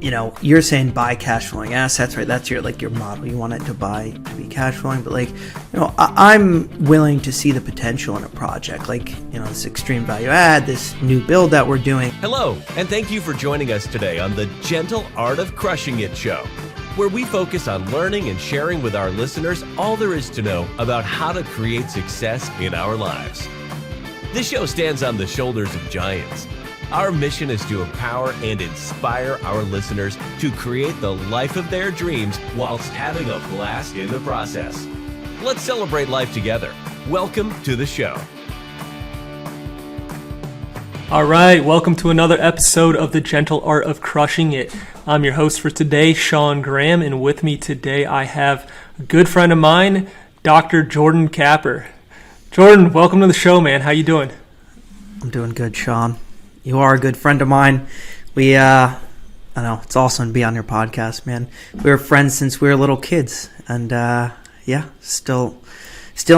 you're saying buy cash flowing assets, right? That's your model. You want it to be cash flowing, but I'm willing to see the potential in a project this extreme value add, this new build that we're doing. Hello, and thank you for joining us today on the Gentle Art of Crushing It show, where we focus on learning and sharing with our listeners all there is to know about how to create success in our lives. This show stands on the shoulders of giants. Our mission is to empower and inspire our listeners to create the life of their dreams whilst having a blast in the process. Let's celebrate life together. Welcome to the show. All right, welcome to another episode of the Gentle Art of Crushing It. I'm your host for today, Sean Graham, and with me today I have a good friend of mine, Dr. Jordan Kapper. Jordan, welcome to the show, man. How you doing? I'm doing good, Sean. You are a good friend of mine. I know, it's awesome to be on your podcast, man. We were friends since we were little kids, and still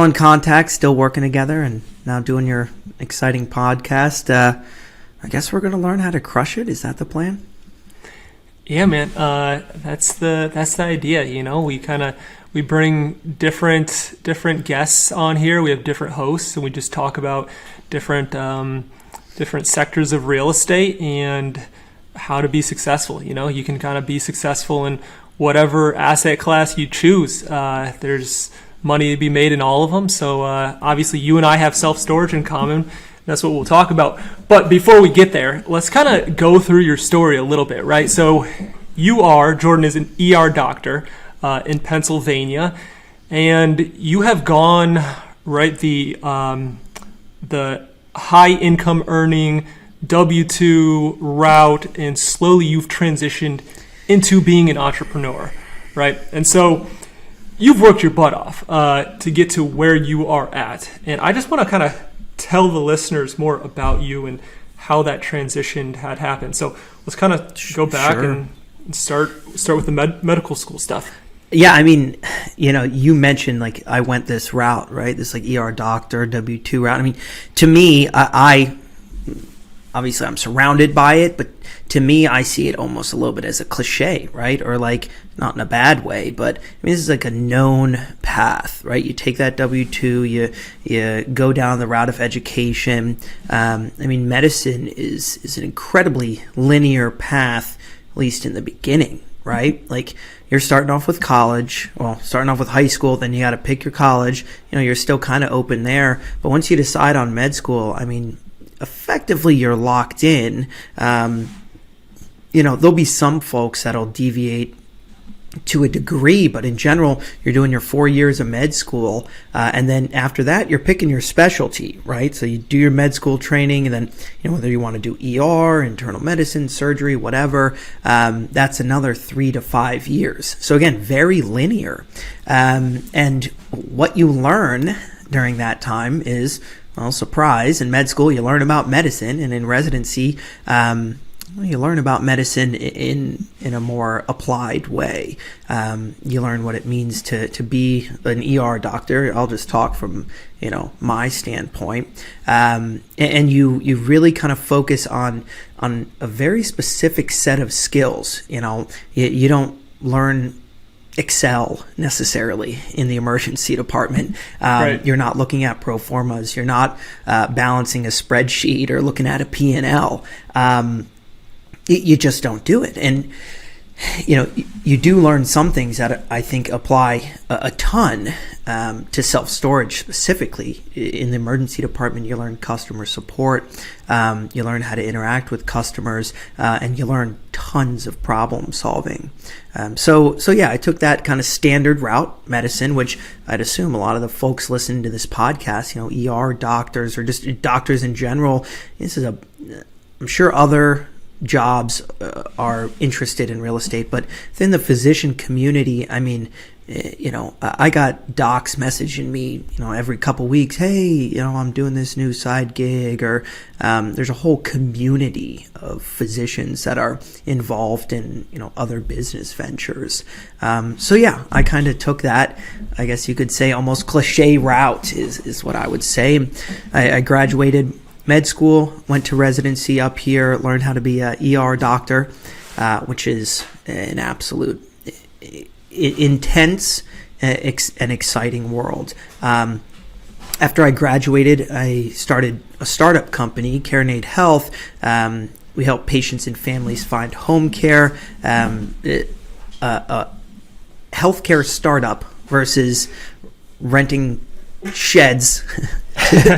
in contact, still working together, and now doing your exciting podcast. I guess we're going to learn how to crush it. Is that the plan? Yeah, man. That's the idea. We bring different guests on here. We have different hosts, and we just talk about different sectors of real estate and how to be successful. You can kind of be successful in whatever asset class you choose. There's money to be made in all of them. So obviously you and I have self-storage in common. That's what we'll talk about. But before we get there, let's kind of go through your story a little bit, right? So Jordan is an ER doctor in Pennsylvania, and you have gone the high income earning W-2 route, and slowly you've transitioned into being an entrepreneur, right? And so you've worked your butt off to get to where you are at. And I just want to kind of tell the listeners more about you and how that transition had happened. So let's kind of go back and start with the medical school stuff. Yeah, I mean, you mentioned I went this route, right? This ER doctor, W-2 route. I mean, to me, I obviously I'm surrounded by it, but to me, I see it almost a little bit as a cliche, right? Or not in a bad way, but I mean, this is a known path, right? You take that W-2, you go down the route of education. I mean, medicine is an incredibly linear path, at least in the beginning, right? You're starting off with starting off with high school, then you got to pick your college. You're still kind of open there. But once you decide on med school, I mean, effectively you're locked in. There'll be some folks that'll deviate to a degree, but in general, you're doing your 4 years of med school, and then after that, you're picking your specialty, right? So you do your med school training, and then whether you want to do ER, internal medicine, surgery, whatever, that's another 3 to 5 years. So again, very linear, and what you learn during that time is, well, surprise, in med school you learn about medicine, and in residency, you learn about medicine in a more applied way. You learn what it means to be an ER doctor. I'll just talk from my standpoint, and you really kind of focus on a very specific set of skills. You don't learn Excel necessarily in the emergency department. Right. You're not looking at pro formas. You're not balancing a spreadsheet or looking at a P&L. You just don't do it. And, you do learn some things that I think apply a ton to self-storage specifically. In the emergency department, you learn customer support, you learn how to interact with customers, and you learn tons of problem solving. So I took that kind of standard route, medicine, which I'd assume a lot of the folks listening to this podcast, ER doctors or just doctors in general, I'm sure other jobs are interested in real estate, but within the physician community, I mean, I got docs messaging me, every couple weeks, hey, I'm doing this new side gig, or there's a whole community of physicians that are involved in, other business ventures. I kind of took that, I guess you could say, almost cliche route is what I would say. I graduated med school, went to residency up here, learned how to be a ER doctor. which is an absolute intense and exciting world. After I graduated, I started a startup company, Carenade Health. We help patients and families find home care. A healthcare startup versus renting sheds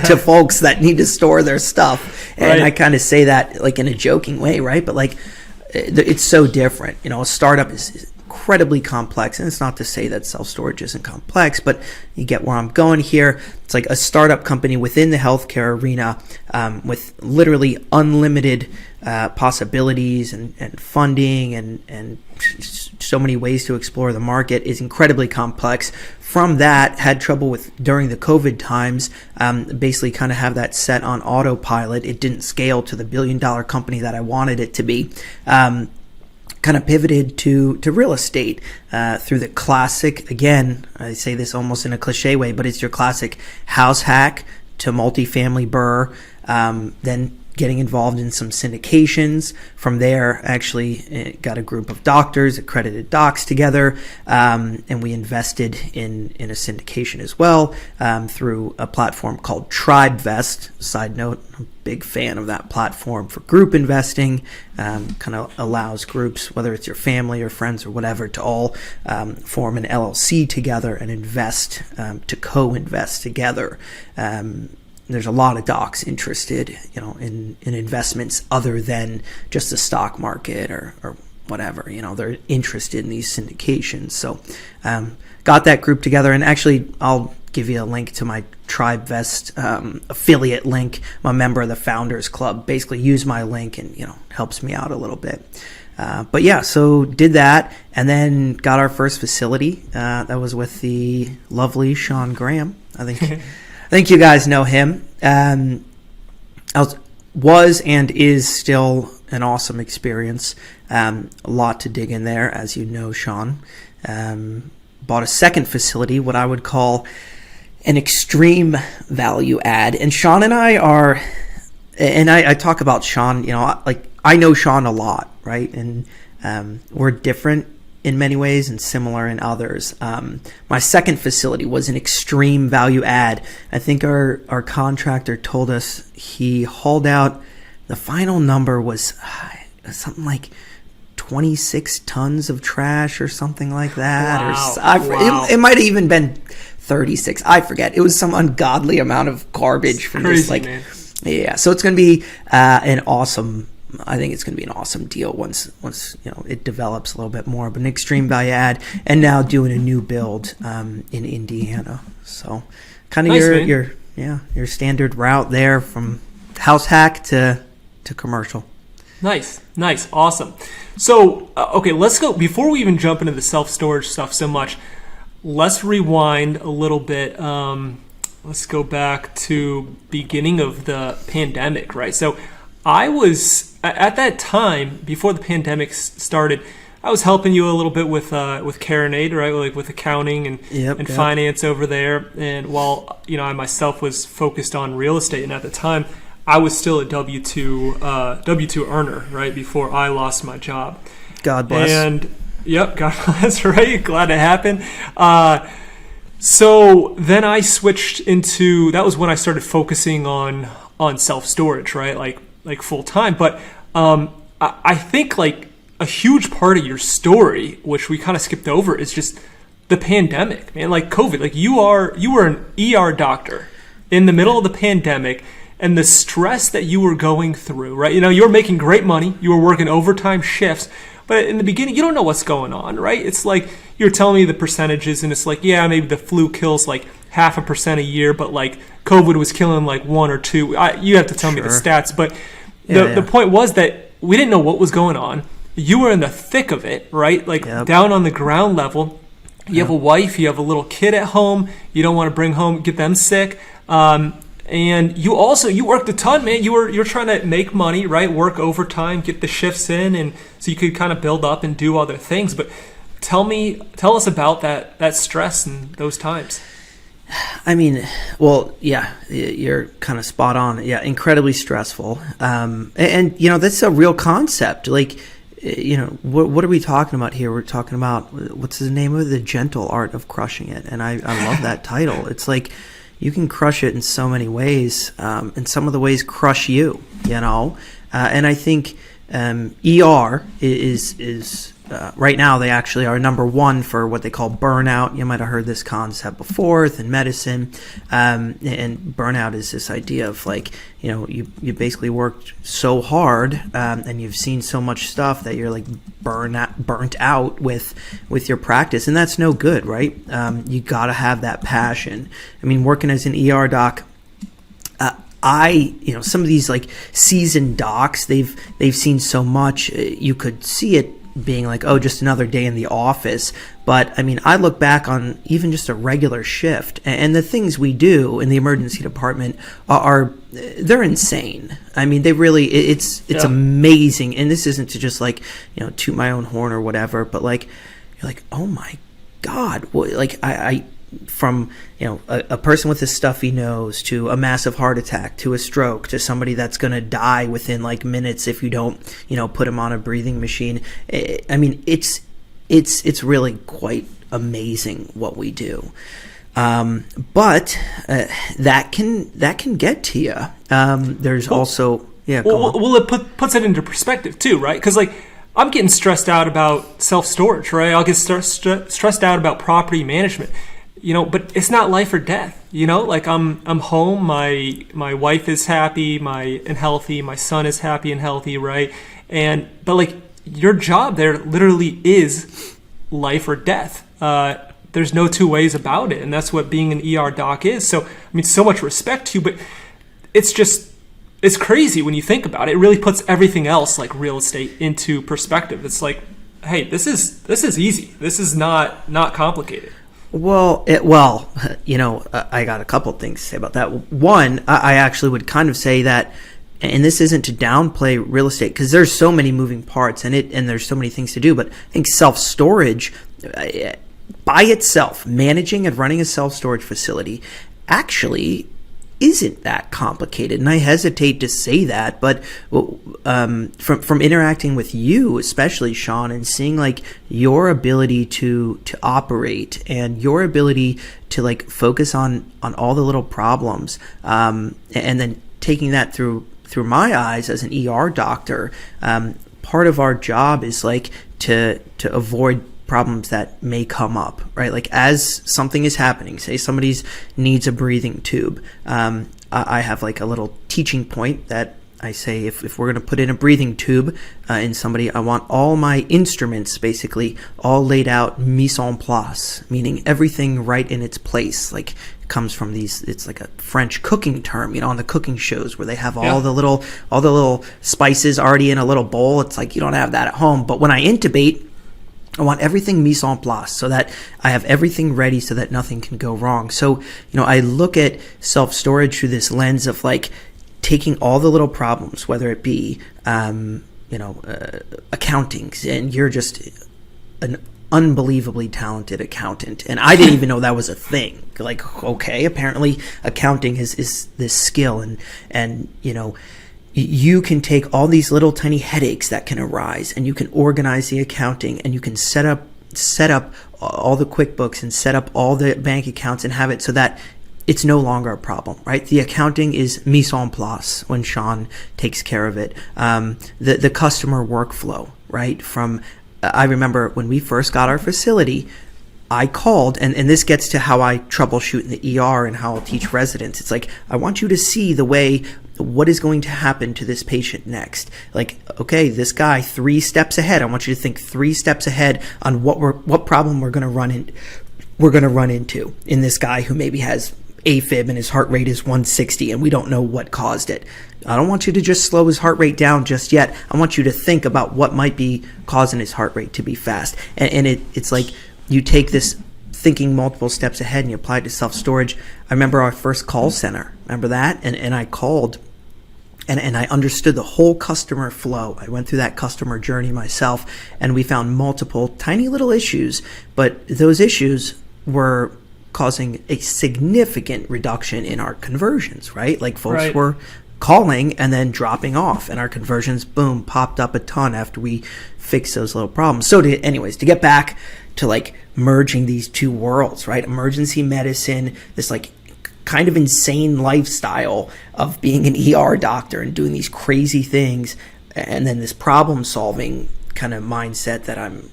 to folks that need to store their stuff. And Right. I kind of say that like in a joking way, right? But like it's so different. A startup is incredibly complex, and it's not to say that self-storage isn't complex, but you get where I'm going here. It's like a startup company within the healthcare arena, with literally unlimited possibilities and funding and so many ways to explore the market, is incredibly complex. From that, had trouble with during the COVID times, basically kind of have that set on autopilot. It didn't scale to the billion-dollar company that I wanted it to be. Kind of pivoted to real estate through the classic, again, I say this almost in a cliche way, but it's your classic house hack to multifamily BRRRR, then getting involved in some syndications. From there, actually got a group of doctors, accredited docs together, and we invested in a syndication as well through a platform called TribeVest. Side note, I'm a big fan of that platform for group investing. Kind of allows groups, whether it's your family or friends or whatever, to all form an LLC together and invest, to co-invest together. There's a lot of docs interested, in investments other than just the stock market or whatever. They're interested in these syndications. So, got that group together, and actually, I'll give you a link to my TribeVest affiliate link. I'm a member of the Founders Club. Basically, use my link, and helps me out a little bit. But yeah, so did that, and then got our first facility. That was with the lovely Sean Graham. I think you guys know him. Was and is still an awesome experience. A lot to dig in there, as you know, Sean. Bought a second facility, what I would call an extreme value add. And Sean and I are, and I talk about Sean, I know Sean a lot, right? And we're different in many ways and similar in others. My second facility was an extreme value add. I think our contractor told us he hauled out, the final number was something like 26 tons of trash or something like that. Wow. It might have even been 36. I forget. It was some ungodly amount of garbage from crazy, this. Like, man. Yeah. So it's going to be I think it's going to be an awesome deal once it develops a little bit more. But an extreme value add, and now doing a new build in Indiana. So kind of Nice, your standard route there from house hack to commercial. Nice, awesome. So, okay, let's go, before we even jump into the self-storage stuff so much, let's rewind a little bit. Let's go back to beginning of the pandemic, right? So I was, at that time, before the pandemic started, I was helping you a little bit with Carenade, right? Like with accounting and finance over there. And while, I myself was focused on real estate, and at the time, I was still a W-2 earner, right, before I lost my job. God bless. And, yep, God bless, right? Glad it happened. So then I switched into, that was when I started focusing on self-storage, right, like full-time. But I think, like, a huge part of your story, which we kind of skipped over, is just the pandemic, man, like COVID. Like, you were an ER doctor in the middle of the pandemic, and the stress that you were going through, right? You were making great money. You were working overtime shifts. But in the beginning, you don't know what's going on, right? It's like you're telling me the percentages, and it's like, yeah, maybe the flu kills like 0.5% a year, but like COVID was killing like 1 or 2. You have to tell me the stats. But the point was that we didn't know what was going on. You were in the thick of it, right? Like down on the ground level. You have a wife, you have a little kid at home. You don't want to bring home, get them sick. And you worked a ton, man. You're trying to make money, right? Work overtime, get the shifts in, and so you could kind of build up and do other things. But tell us about that stress and those times. I mean, well, yeah, you're kind of spot on. Yeah, incredibly stressful. And that's a real concept. Like, what are we talking about here? We're talking about, what's the name of it? The Gentle Art of Crushing It. And I love that title. It's like you can crush it in so many ways, and some of the ways crush you, and I think ER is right now, they actually are number one for what they call burnout. You might have heard this concept before in medicine. And burnout is this idea of like, you basically worked so hard, and you've seen so much stuff that you're like burnt out with your practice. And that's no good, right? You got to have that passion. I mean, working as an ER doc, some of these like seasoned docs, they've seen so much. You could see it being like, oh, just another day in the office. But I mean, I look back on even just a regular shift, and the things we do in the emergency department they're insane. I mean, they really, it's amazing. And this isn't to just like, toot my own horn or whatever, but like, you're like, oh my God, like I from a person with a stuffy nose to a massive heart attack to a stroke to somebody that's going to die within like minutes if you don't put them on a breathing machine. I mean, it's really quite amazing what we do. But that can get to you. There's also it puts it into perspective too, right? Because like, I'm getting stressed out about self-storage, right? I'll get stressed out about property management. But it's not life or death, like I'm home, my wife is happy, and healthy, my son is happy and healthy, right? But like your job there literally is life or death. There's no two ways about it. And that's what being an ER doc is. So, I mean, so much respect to you, but it's crazy when you think about it. It really puts everything else like real estate into perspective. It's like, hey, this is easy. This is not complicated. Well, I got a couple things to say about that. One, I actually would kind of say that, and this isn't to downplay real estate because there's so many moving parts and there's so many things to do, but I think self-storage by itself, managing and running a self-storage facility actually isn't that complicated. And I hesitate to say that, but from interacting with you, especially Sean, and seeing like your ability to operate and your ability to like focus on all the little problems, and then taking that through my eyes as an ER doctor, part of our job is like to avoid problems that may come up, right? Like as something is happening, say somebody needs a breathing tube. I have like a little teaching point that I say, if we're going to put in a breathing tube in somebody, I want all my instruments basically all laid out mise en place, meaning everything right in its place. Like it comes from it's like a French cooking term, on the cooking shows where they have all the little spices already in a little bowl. It's like you don't have that at home. But when I intubate, I want everything mise en place so that I have everything ready so that nothing can go wrong. So, I look at self-storage through this lens of like taking all the little problems, whether it be, accounting, and you're just an unbelievably talented accountant. And I didn't even know that was a thing. Like, okay, apparently accounting is this skill and you can take all these little tiny headaches that can arise and you can organize the accounting and you can set up all the QuickBooks and set up all the bank accounts and have it so that it's no longer a problem, right? The accounting is mise en place when Sean takes care of it. The customer workflow, right? I remember when we first got our facility, I called, and this gets to how I troubleshoot in the ER and how I'll teach residents. It's like, I want you to see what is going to happen to this patient next. Like, okay, this guy 3 steps ahead. I want you to think 3 steps ahead on what problem we're going to run into in this guy who maybe has AFib and his heart rate is 160 and we don't know what caused it. I don't want you to just slow his heart rate down just yet. I want you to think about what might be causing his heart rate to be fast. And it's like, you take this thinking multiple steps ahead and you apply it to self-storage. I remember our first call center. Remember that? And I called and I understood the whole customer flow. I went through that customer journey myself and we found multiple tiny little issues, but those issues were causing a significant reduction in our conversions, right? Like folks were calling and then dropping off, and our conversions, boom, popped up a ton after we fixed those little problems. So anyways, to get back to like merging these two worlds, right? Emergency medicine, this like kind of insane lifestyle of being an ER doctor and doing these crazy things, and then this problem solving kind of mindset that I'm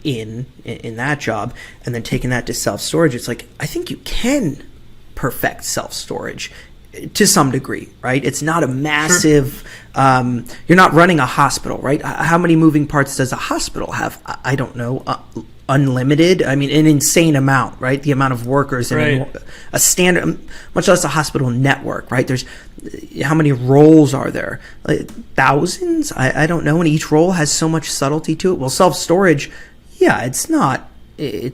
in that job, and then taking that to self-storage. It's like, I think you can perfect self-storage to some degree, right? It's not a massive, you're not running a hospital, right? How many moving parts does a hospital have? I don't know. Unlimited. I mean, an insane amount, right? The amount of workers in a standard, much less a hospital network, right? There's, how many roles are there? Like, thousands? I don't know. And each role has so much subtlety to it. Well, self-storage, yeah, it's not a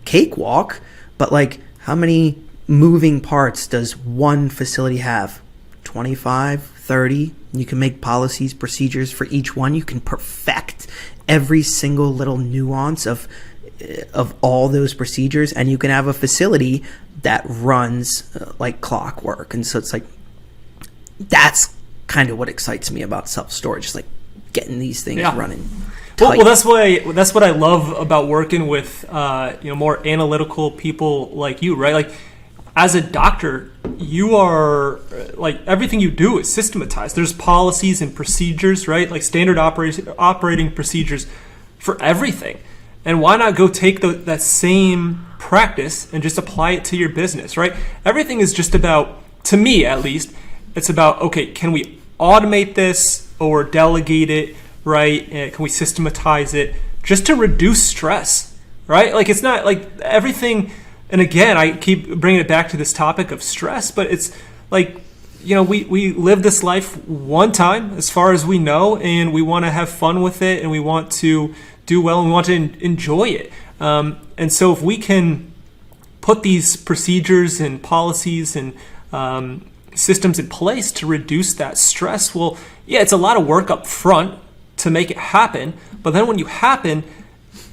cakewalk, but like, how many moving parts does one facility have? 25, 30? You can make policies, procedures for each one. You can perfect every single little nuance of all those procedures, and you can have a facility that runs like clockwork. And so it's like, that's kind of what excites me about self-storage, is like getting these things running. Well, that's what I love about working with more analytical people like you, right? Like, as a doctor, you are like, everything you do is systematized. There's policies and procedures, right? Like standard operating procedures for everything. And why not go take that same practice and just apply it to your business, right? Everything is just about, to me at least, it's about, okay, can we automate this or delegate it, right? And can we systematize it just to reduce stress, right? Like, it's not like everything. And again, I keep bringing it back to this topic of stress, but it's like, we live this life one time as far as we know, and we want to have fun with it, and we want to do well, and we want to enjoy it. And so if we can put these procedures and policies and systems in place to reduce that stress, well, yeah, it's a lot of work up front to make it happen. But then when you happen,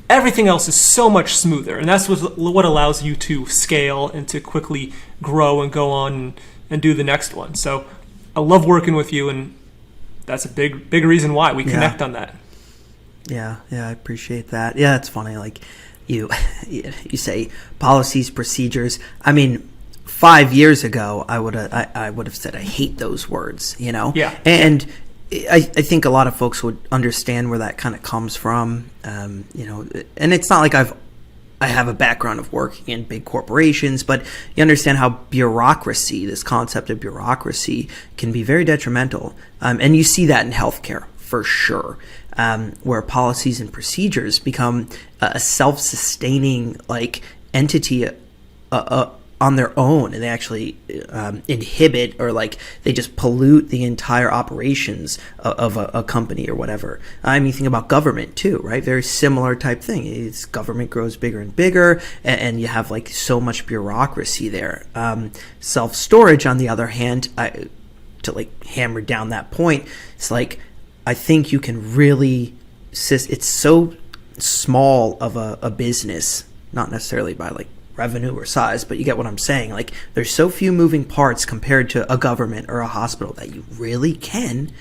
everything else is so much smoother, and that's what allows you to scale and to quickly grow and go on and do the next one. So I love working with you, and that's a big reason why we connect on that. Yeah, I appreciate that. Yeah, it's funny. Like, you say policies, procedures. I mean, 5 years ago, I would have said I hate those words. Yeah. And I think a lot of folks would understand where that kind of comes from, and it's not like I have a background of working in big corporations, but you understand how bureaucracy, this concept of bureaucracy, can be very detrimental, and you see that in healthcare for sure, where policies and procedures become a self-sustaining like entity on their own, and they actually inhibit, or like they just pollute the entire operations of a company or whatever. I mean, think about government too, right? Very similar type thing. It's government grows bigger and bigger, and you have like so much bureaucracy there. Self-storage, on the other hand, to like hammer down that point, it's like, I think you can really, it's so small of a business, not necessarily by like revenue or size, but you get what I'm saying. Like, there's so few moving parts compared to a government or a hospital that you really can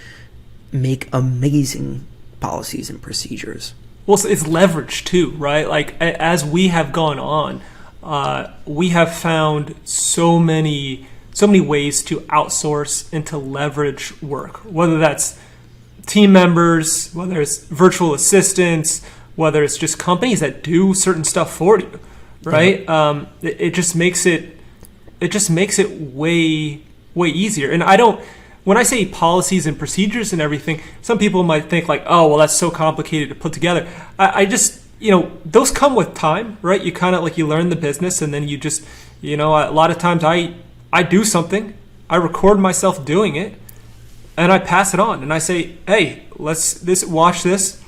make amazing policies and procedures. Well, it's leverage too, right? Like, as we have gone on, we have found so many ways to outsource and to leverage work, whether that's team members, whether it's virtual assistants, whether it's just companies that do certain stuff for you. Right? It just makes it way easier. And when I say policies and procedures and everything, some people might think like, oh, well, that's so complicated to put together. I just, those come with time, right? You kind of like, you learn the business, and then you just, a lot of times I do something, I record myself doing it, and I pass it on, and I say, hey, watch this.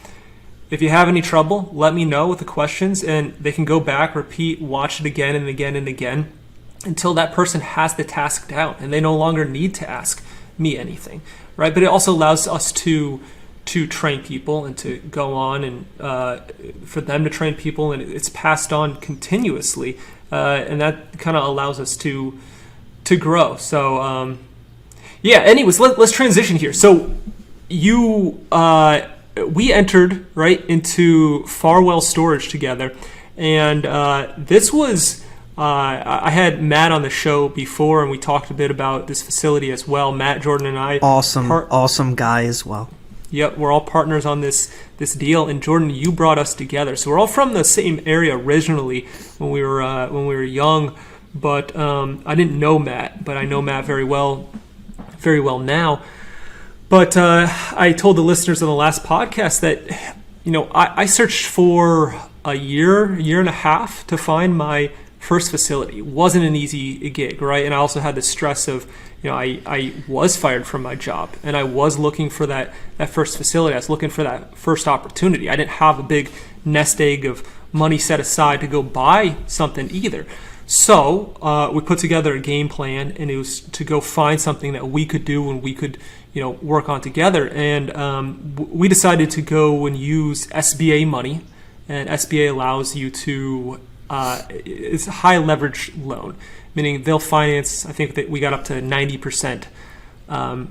If you have any trouble, let me know with the questions, and they can go back, repeat, watch it again and again and again until that person has the task down and they no longer need to ask me anything, right? But it also allows us to train people and to go on and for them to train people, and it's passed on continuously, and that kind of allows us to grow. So Yeah. Anyways, let's transition here. So we entered right into Farwell Storage together, and this was. I had Matt on the show before, and we talked a bit about this facility as well. Matt, Jordan, and I. Awesome guy as well. Yep, we're all partners on this deal. And Jordan, you brought us together, so we're all from the same area originally when we were young. But I didn't know Matt, but I know Matt very well now. But I told the listeners on the last podcast that I searched for a year and a half to find my first facility. It wasn't an easy gig, right? And I also had the stress of, I was fired from my job, and I was looking for that first facility. I was looking for that first opportunity. I didn't have a big nest egg of money set aside to go buy something either. So we put together a game plan, and it was to go find something that we could do and we could, work on together. And we decided to go and use SBA money, and SBA allows you to it's a high leverage loan, meaning they'll finance. I think that we got up to 90%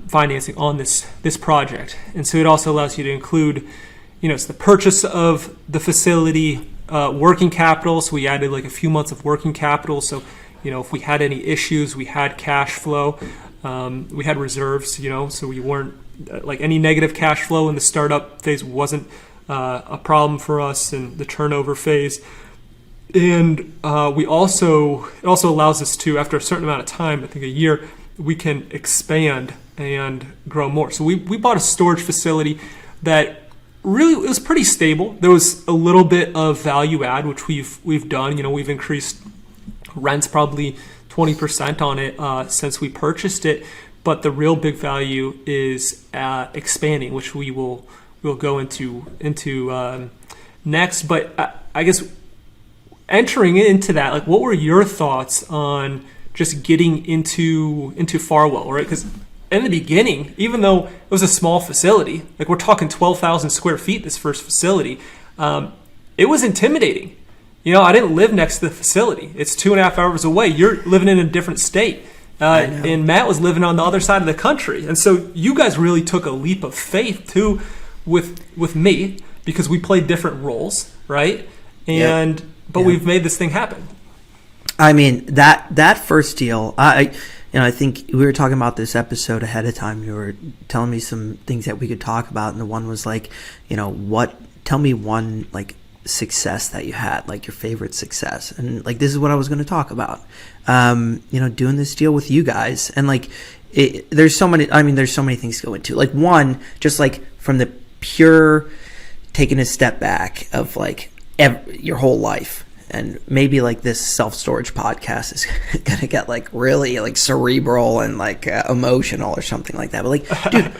financing on this project, and so it also allows you to include, it's the purchase of the facility, working capital. So we added like a few months of working capital. So if we had any issues, we had cash flow, we had reserves. So we weren't like any negative cash flow in the startup phase wasn't a problem for us in the turnover phase. And it also allows us to, after a certain amount of time, I think a year, we can expand and grow more. So we bought a storage facility that really it was pretty stable. There was a little bit of value add, which we've done. We've increased rents probably 20% on it since we purchased it. But the real big value is expanding, which we'll go into next. But I guess entering into that, like, what were your thoughts on just getting into Farwell, right? Because in the beginning, even though it was a small facility, like we're talking 12,000 square feet, this first facility, it was intimidating. I didn't live next to the facility. It's 2.5 hours away. You're living in a different state. And Matt was living on the other side of the country. And so you guys really took a leap of faith too with me, because we played different roles, right? But we've made this thing happen. I mean, that first deal, I think we were talking about this episode ahead of time. You were telling me some things that we could talk about, and the one was like, tell me one like success that you had, like your favorite success. And like, this is what I was going to talk about. Doing this deal with you guys, and like, there's so many things to go into. Like, one, just like from the pure taking a step back of like your whole life, and maybe like this self-storage podcast is gonna get like really like cerebral and like emotional or something like that, but like, dude,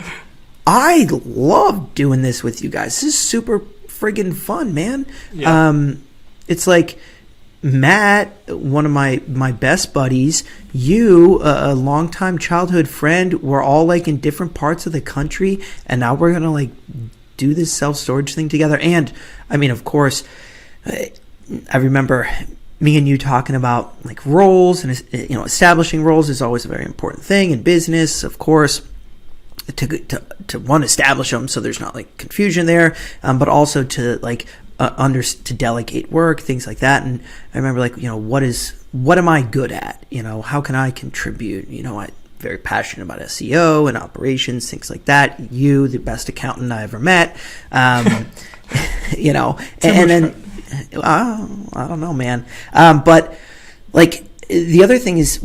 I love doing this with you guys. This is super friggin' fun, man. It's like Matt, one of my best buddies, you, a longtime childhood friend, we're all like in different parts of the country, and now we're gonna like do this self-storage thing together. And I mean, of course, I remember me and you talking about like roles, and establishing roles is always a very important thing in business, of course, to one, establish them so there's not like confusion there, but also to like to delegate work, things like that. And I remember like, what am I good at? How can I contribute? I'm very passionate about SEO and operations, things like that. You, the best accountant I ever met, and then I don't know, man. But like, the other thing is,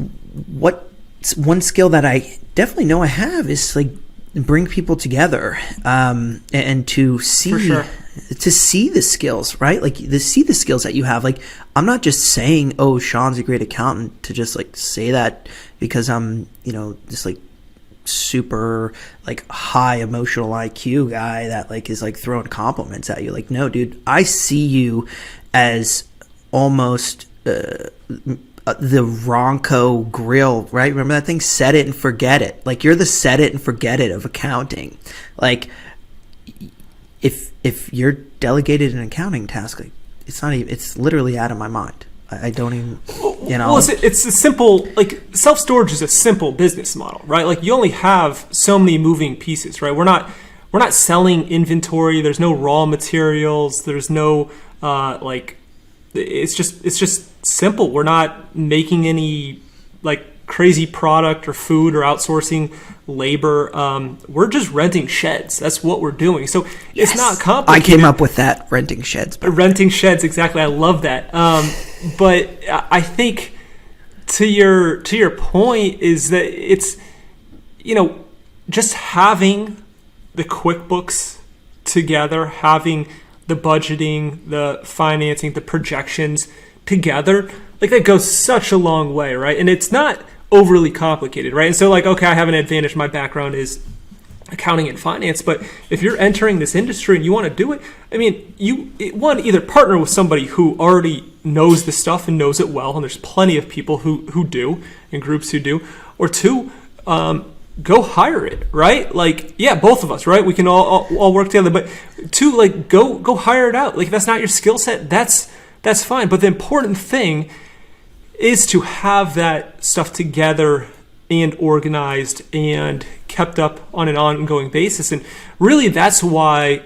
what's one skill that I definitely know I have is like bring people together, and to see, for sure, to see the skills, right? Like, to see the skills that you have. Like, I'm not just saying, oh, Sean's a great accountant, to just like say that because I'm, just like super like high emotional IQ guy that like is like throwing compliments at you. Like, no, dude, I see you as almost the Ronco grill, right? Remember that thing? Set it and forget it. Like, you're the set it and forget it of accounting. Like, if you're delegated an accounting task, like, it's literally out of my mind. I don't even, you know. Well, it's a simple, like, self-storage is a simple business model, right? Like, you only have so many moving pieces, right? We're not selling inventory. There's no raw materials. There's no it's just simple. We're not making any like crazy product or food or outsourcing labor. We're just renting sheds. That's what we're doing. So it's not complicated. I came up with that, renting sheds. Renting sheds, exactly. I love that. But I think to your point is that it's, just having the QuickBooks together, having the budgeting, the financing, the projections together, like that goes such a long way, right? And it's not overly complicated, right? And so like, okay, I have an advantage. My background is accounting and finance, but if you're entering this industry and you want to do it, I mean, either partner with somebody who already knows the stuff and knows it well, and there's plenty of people who do, and groups who do, or two, go hire it, right? Like, yeah, both of us, right? We can all work together, but two, like, go hire it out. Like, if that's not your skill set, that's fine. But the important thing is to have that stuff together and organized and kept up on an ongoing basis. And really, that's why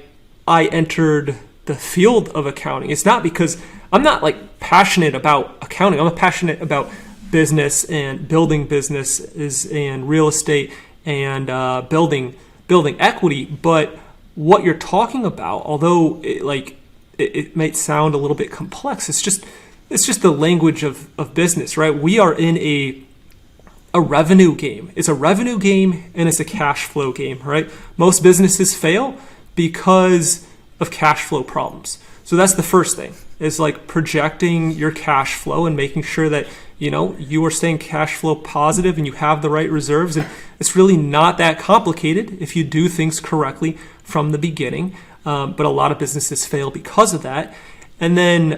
I entered the field of accounting. It's not because I'm not like passionate about accounting. I'm passionate about business and building businesses and real estate and building equity. But what you're talking about, although it might sound a little bit complex, it's just the language of business, right? We are in a revenue game. It's a revenue game and it's a cash flow game, right? Most businesses fail because of cash flow problems. So that's the first thing, is like projecting your cash flow and making sure that you are staying cash flow positive and you have the right reserves. And it's really not that complicated if you do things correctly from the beginning. But a lot of businesses fail because of that. And then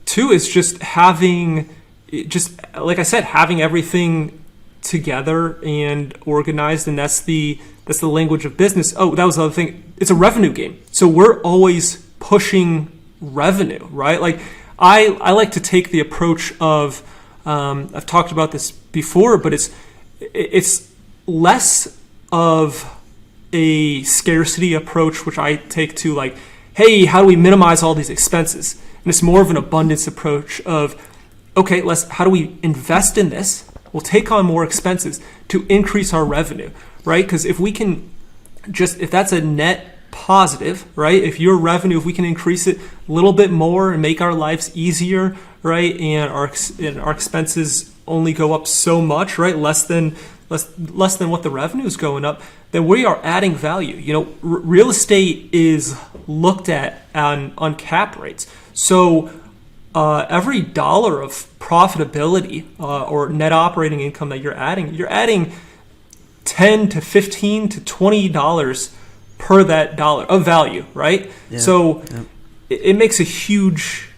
two is just like I said, having everything together and organized, and that's the language of business. Oh, that was the other thing. It's a revenue game. So we're always pushing revenue, right? Like I like to take the approach of, I've talked about this before, but it's less of a scarcity approach, which I take to like, hey, how do we minimize all these expenses? And it's more of an abundance approach of, okay, how do we invest in this? We'll take on more expenses to increase our revenue, right? Because if we can if that's a net positive, right? If your revenue, if we can increase it a little bit more and make our lives easier, right? And our expenses only go up so much, right? Less than what the revenue is going up, then we are adding value. Real estate is looked at on cap rates. So every dollar of profitability or net operating income that you're adding $10 to $15 to $20 per that dollar of value, right? Yeah, so yeah. It makes a huge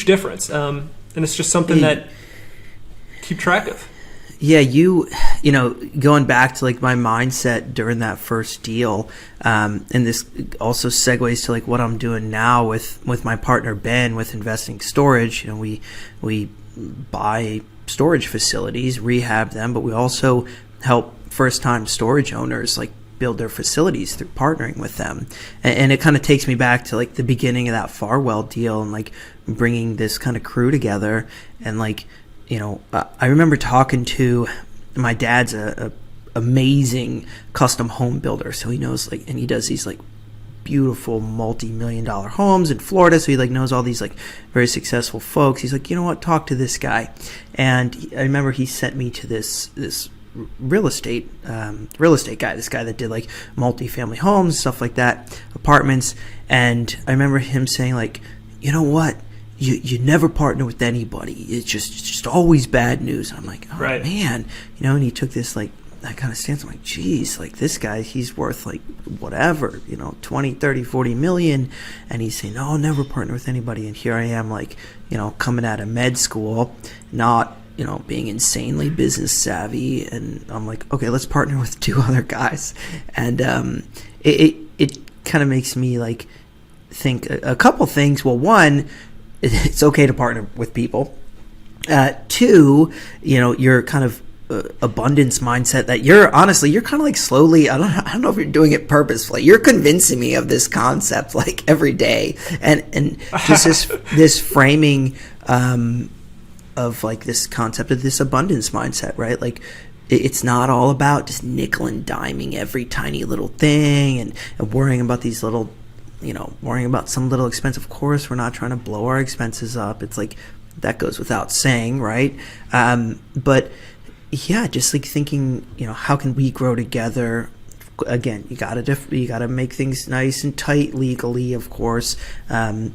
difference, and it's just something that keep track of. Yeah, going back to like my mindset during that first deal, and this also segues to like what I'm doing now with my partner Ben with Investing Storage. We buy storage facilities, rehab them, but we also help first-time storage owners like build their facilities through partnering with them. And it kind of takes me back to like the beginning of that Farwell deal and like bringing this kind of crew together. And like, I remember talking to my dad's a amazing custom home builder. So he knows and he does these like beautiful multi-million-dollar homes in Florida. So he like knows all these like very successful folks. He's like, you know what, talk to this guy. And I remember he sent me to this real estate guy, this guy that did like multi-family homes, stuff like that, apartments. And I remember him saying like, you know what, you never partner with anybody. It's just always bad news. And I'm like, oh right. Man, and he took this like that kind of stance. I'm like, geez, like this guy, he's worth like whatever, 20, 30, 40 million. And he's saying, no, never partner with anybody. And here I am like, coming out of med school, not being insanely business savvy, and I'm like, okay, let's partner with two other guys. And it kind of makes me like think a couple things. Well, one, it's okay to partner with people. Two, your kind of abundance mindset that you're kind of like slowly, I don't know if you're doing it purposefully. You're convincing me of this concept like every day, and just this framing of like this concept of this abundance mindset, right? Like it's not all about just nickel and diming every tiny little thing and worrying about these little, worrying about some little expense. Of course, we're not trying to blow our expenses up. It's like, that goes without saying, right? But yeah, just like thinking, how can we grow together? Again, you gotta make things nice and tight legally, of course. But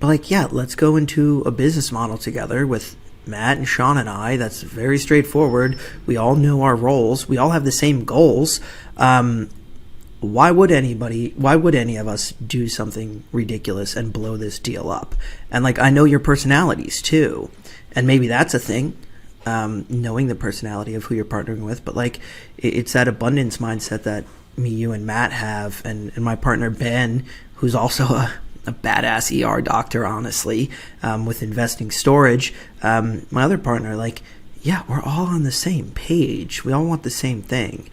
like, yeah, let's go into a business model together with Matt and Sean and I. That's very straightforward. We all know our roles. We all have the same goals. Why would any of us do something ridiculous and blow this deal up? And like, I know your personalities too, and maybe that's a thing, knowing the personality of who you're partnering with. But like, it's that abundance mindset that me, you, and Matt have, and my partner Ben, who's also a badass ER doctor, honestly, with investing storage. My other partner, like, yeah, we're all on the same page. We all want the same thing.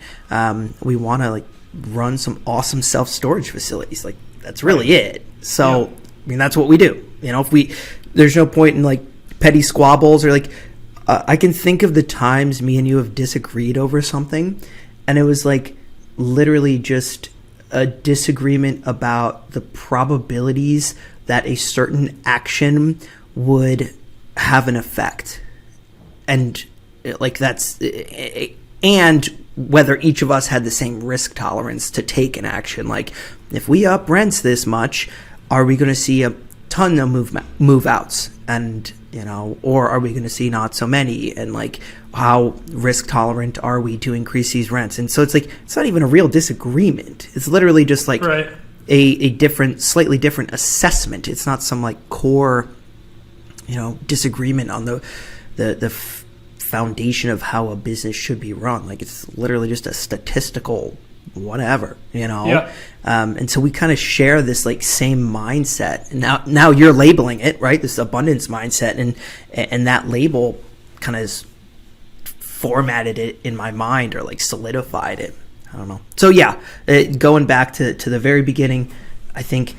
We want to like run some awesome self-storage facilities. Like, that's really it. So yeah. I mean, that's what we do. There's no point in like petty squabbles or like, I can think of the times me and you have disagreed over something, and it was like literally just a disagreement about the probabilities that a certain action would have an effect. And like, and whether each of us had the same risk tolerance to take an action. Like, if we up rents this much, are we going to see a ton of move outs? And, or are we going to see not so many? And like, how risk tolerant are we to increase these rents? And so it's like, it's not even a real disagreement. It's literally just like a slightly different assessment. It's not some like core, disagreement on the foundation of how a business should be run. Like, it's literally just a statistical whatever, Yeah. And so we kind of share this like same mindset. And now you're labeling it, right? This abundance mindset, and that label kind of formatted it in my mind, or like solidified it. I don't know. So yeah, going back to the very beginning, I think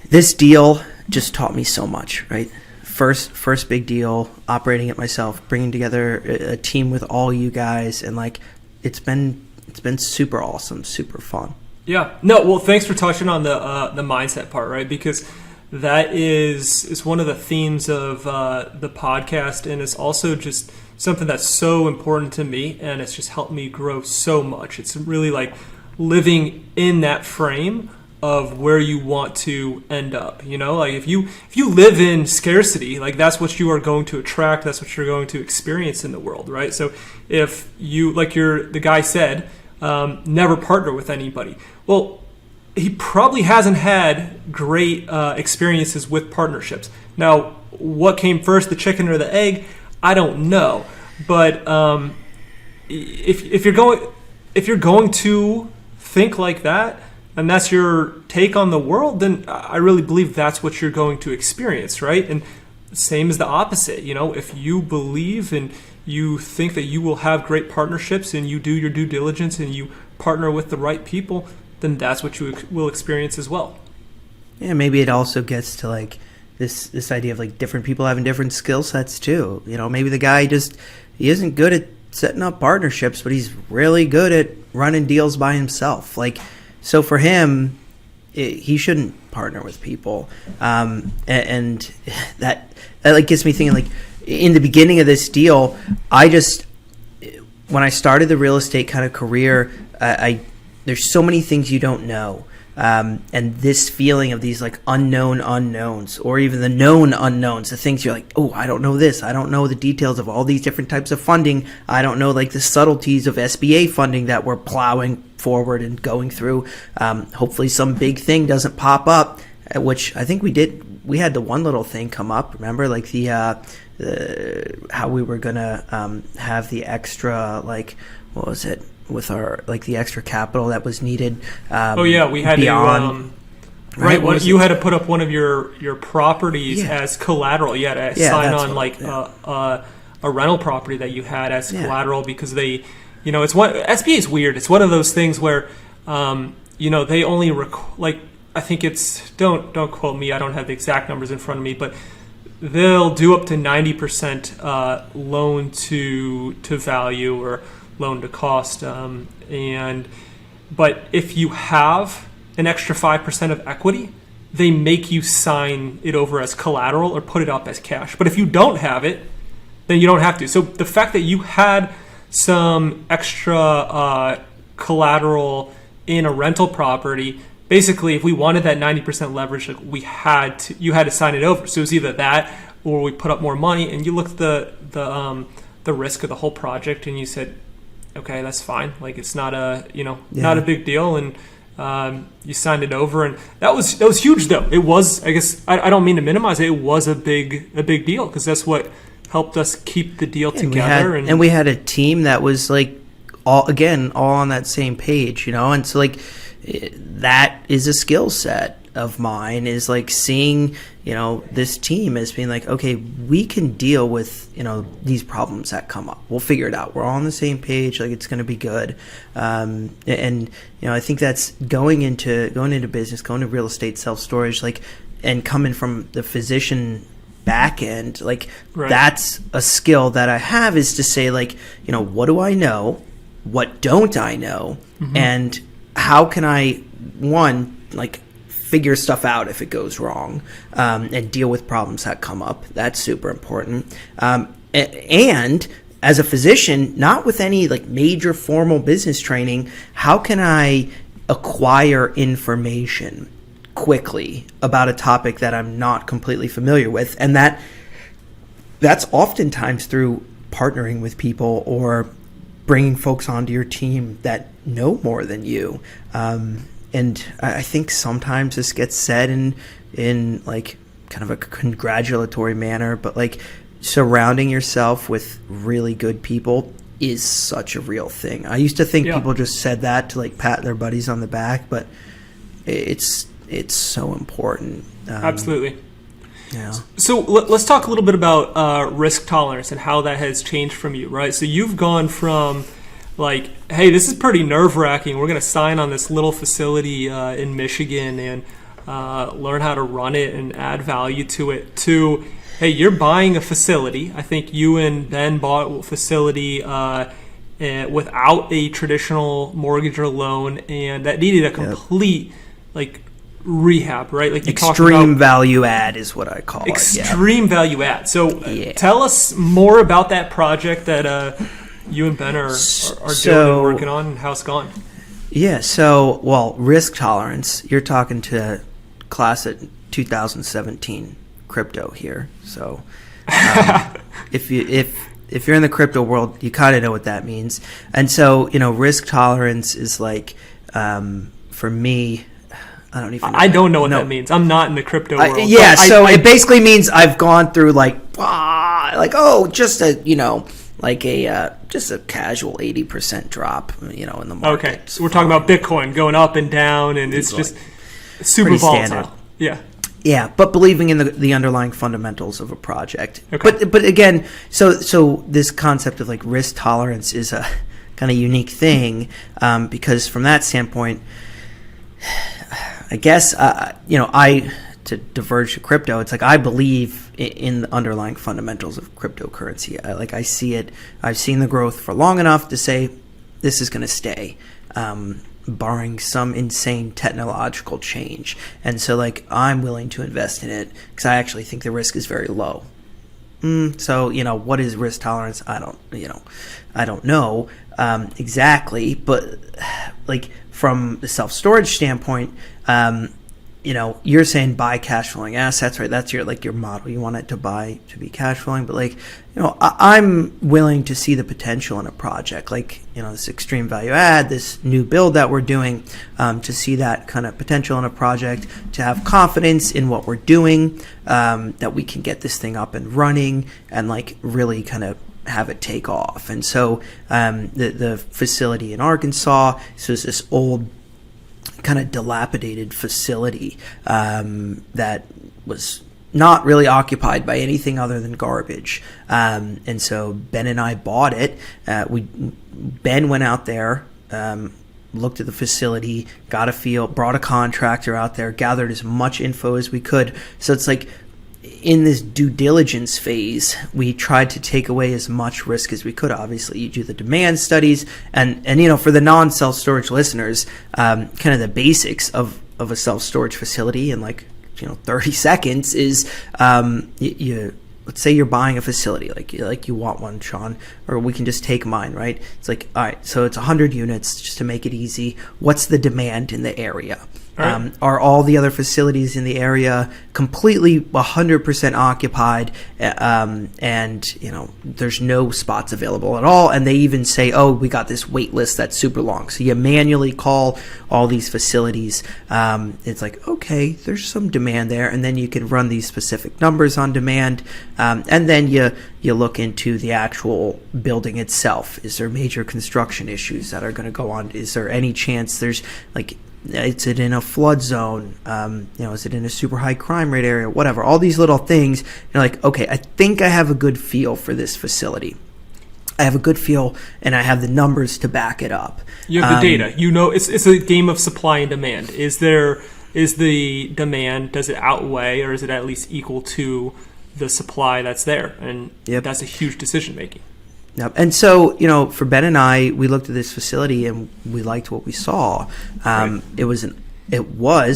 this deal just taught me so much, right? First big deal, operating it myself, bringing together a team with all you guys, and like, it's been super awesome, super fun. Yeah. No, well, thanks for touching on the mindset part, right? Because that is one of the themes of the podcast, and it's also just something that's so important to me, and it's just helped me grow so much. It's really like living in that frame of where you want to end up. Like, if you live in scarcity, like, that's what you are going to attract, that's what you're going to experience in the world, right? So if you, like the guy said, never partner with anybody, well, he probably hasn't had great experiences with partnerships. Now, what came first, the chicken or the egg? I don't know. But if you're going to think like that, and that's your take on the world, then I really believe that's what you're going to experience, right? And same as the opposite. If you believe and you think that you will have great partnerships, and you do your due diligence and you partner with the right people, then that's what you will experience as well. Yeah, maybe it also gets to like this idea of like different people having different skill sets too. Maybe the guy he isn't good at setting up partnerships, but he's really good at running deals by himself. Like, so for him, he shouldn't partner with people. And that like gets me thinking, like, in the beginning of this deal, when I started the real estate kind of career, there's so many things you don't know. And this feeling of these like unknown unknowns, or even the known unknowns, the things you're like, oh, I don't know this. I don't know the details of all these different types of funding. I don't know like the subtleties of SBA funding that we're plowing forward and going through. Hopefully some big thing doesn't pop up, which I think we did. We had the one little thing come up. Remember, like how we were gonna have the extra, like, what was it? With our, like, the extra capital that was needed. We had beyond, Right. What You had to put up one of your properties as collateral. You had to sign on a rental property that you had as collateral because they, it's one SBA is weird. It's one of those things where, they only I think it's don't quote me. I don't have the exact numbers in front of me, but they'll do up to 90% loan to value or loan to cost, but if you have an extra 5% of equity, they make you sign it over as collateral or put it up as cash. But if you don't have it, then you don't have to. So the fact that you had some extra collateral in a rental property, basically, if we wanted that 90% leverage, you had to sign it over. So it was either that or we put up more money. And you looked at the risk of the whole project, and you said, okay, that's fine. Like it's not not a big deal, and you signed it over, and that was huge. Though it was, I guess, I don't mean to minimize it. It was a big deal because that's what helped us keep the deal together. And we had a team that was like all on that same page, and so like that is a skill set of mine, is like seeing this team as being like, okay, we can deal with these problems that come up. We'll figure it out. We're all on the same page. Like it's going to be good. And I think that's going into business, going to real estate, self-storage, like, and coming from the physician back end, like that's a skill that I have, is to say like, what do I know? What don't I know? Mm-hmm. And how can I, figure stuff out if it goes wrong, and deal with problems that come up. That's super important. And as a physician, not with any like major formal business training, how can I acquire information quickly about a topic that I'm not completely familiar with? And that's oftentimes through partnering with people or bringing folks onto your team that know more than you. And I think sometimes this gets said in like kind of a congratulatory manner, but like surrounding yourself with really good people is such a real thing. I used to think people just said that to like pat their buddies on the back, but it's so important. Absolutely. Yeah. So let's talk a little bit about risk tolerance and how that has changed from you, right? So you've gone from like, hey, this is pretty nerve-wracking. We're going to sign on this little facility in Michigan and learn how to run it and add value to it, to, hey, you're buying a facility. I think you and Ben bought a facility without a traditional mortgage or loan, and that needed a complete rehab, right? Like you extreme value add is what I call it. Extreme value add. So tell us more about that project that you and Ben are doing and working on, and how it's gone. Yeah, so, risk tolerance, you're talking to class at 2017 crypto here. So if you're in the crypto world, you kind of know what that means. And so, risk tolerance is like, for me, I don't even know. I don't know what that means. I'm not in the crypto world. It basically means I've gone through just a casual 80% drop, in the market. Okay, so we're talking about Bitcoin going up and down, and it's just super pretty volatile. Standard. Yeah. Yeah, but believing in the underlying fundamentals of a project. Okay. But again, so this concept of like risk tolerance is a kind of unique thing, because from that standpoint, I guess to diverge to crypto, it's like I believe in the underlying fundamentals of cryptocurrency. I see it. I've seen the growth for long enough to say this is going to stay, barring some insane technological change. And so like I'm willing to invest in it because I actually think the risk is very low. So what is risk tolerance? I don't know exactly, but like from the self-storage standpoint, you're saying buy cash flowing assets, right? That's your model. You want it to be cash flowing, but I'm willing to see the potential in a project, this extreme value add, this new build that we're doing, to see that kind of potential in a project, to have confidence in what we're doing, that we can get this thing up and running and really kind of have it take off. And so the facility in Arkansas, so it's this old kind of dilapidated facility that was not really occupied by anything other than garbage. And so Ben and I bought it. Ben went out there, looked at the facility, got a feel, brought a contractor out there, gathered as much info as we could. So it's like in this due diligence phase, we tried to take away as much risk as we could. Obviously, you do the demand studies, and for the non-self-storage listeners, kind of the basics of a self-storage facility in 30 seconds is you let's say you're buying a facility, like you want one, Sean, or we can just take mine, right? It's like, all right, so it's 100 units, just to make it easy. What's the demand in the area? Right. Are all the other facilities in the area completely 100% occupied, and there's no spots available at all? And they even say, oh, we got this wait list that's super long. So you manually call all these facilities. It's like, okay, there's some demand there, and then you can run these specific numbers on demand, and then you look into the actual building itself. Is there major construction issues that are going to go on? Is there any chance there's is it in a flood zone? Is it in a super high crime rate area? Whatever. All these little things. You're like, okay, I think I have a good feel for this facility. I have a good feel, and I have the numbers to back it up. You have the data. It's a game of supply and demand. Is the demand, does it outweigh, or is it at least equal to the supply that's there? And that's a huge decision making. Yep. And so, for Ben and I, we looked at this facility and we liked what we saw. Right. It was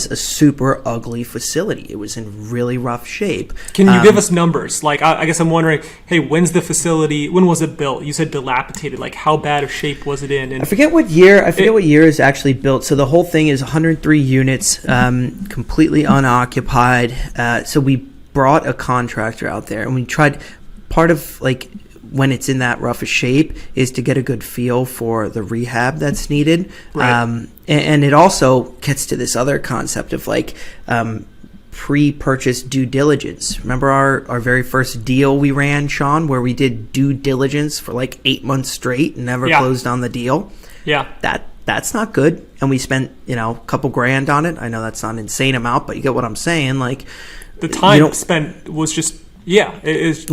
a super ugly facility. It was in really rough shape. Can you give us numbers? I guess I'm wondering, hey, when was it built? You said dilapidated. How bad of shape was it in? And I forget what year it's actually built. So the whole thing is 103 units, completely unoccupied. So we brought a contractor out there and we tried, part of when it's in that rough a shape is to get a good feel for the rehab that's needed. Right. And it also gets to this other concept of pre-purchase due diligence. Remember our very first deal we ran, Sean, where we did due diligence for 8 months straight and never closed on the deal? Yeah. That's not good. And we spent, a couple grand on it. I know that's not an insane amount, but you get what I'm saying. The time spent was just... Yeah, it is.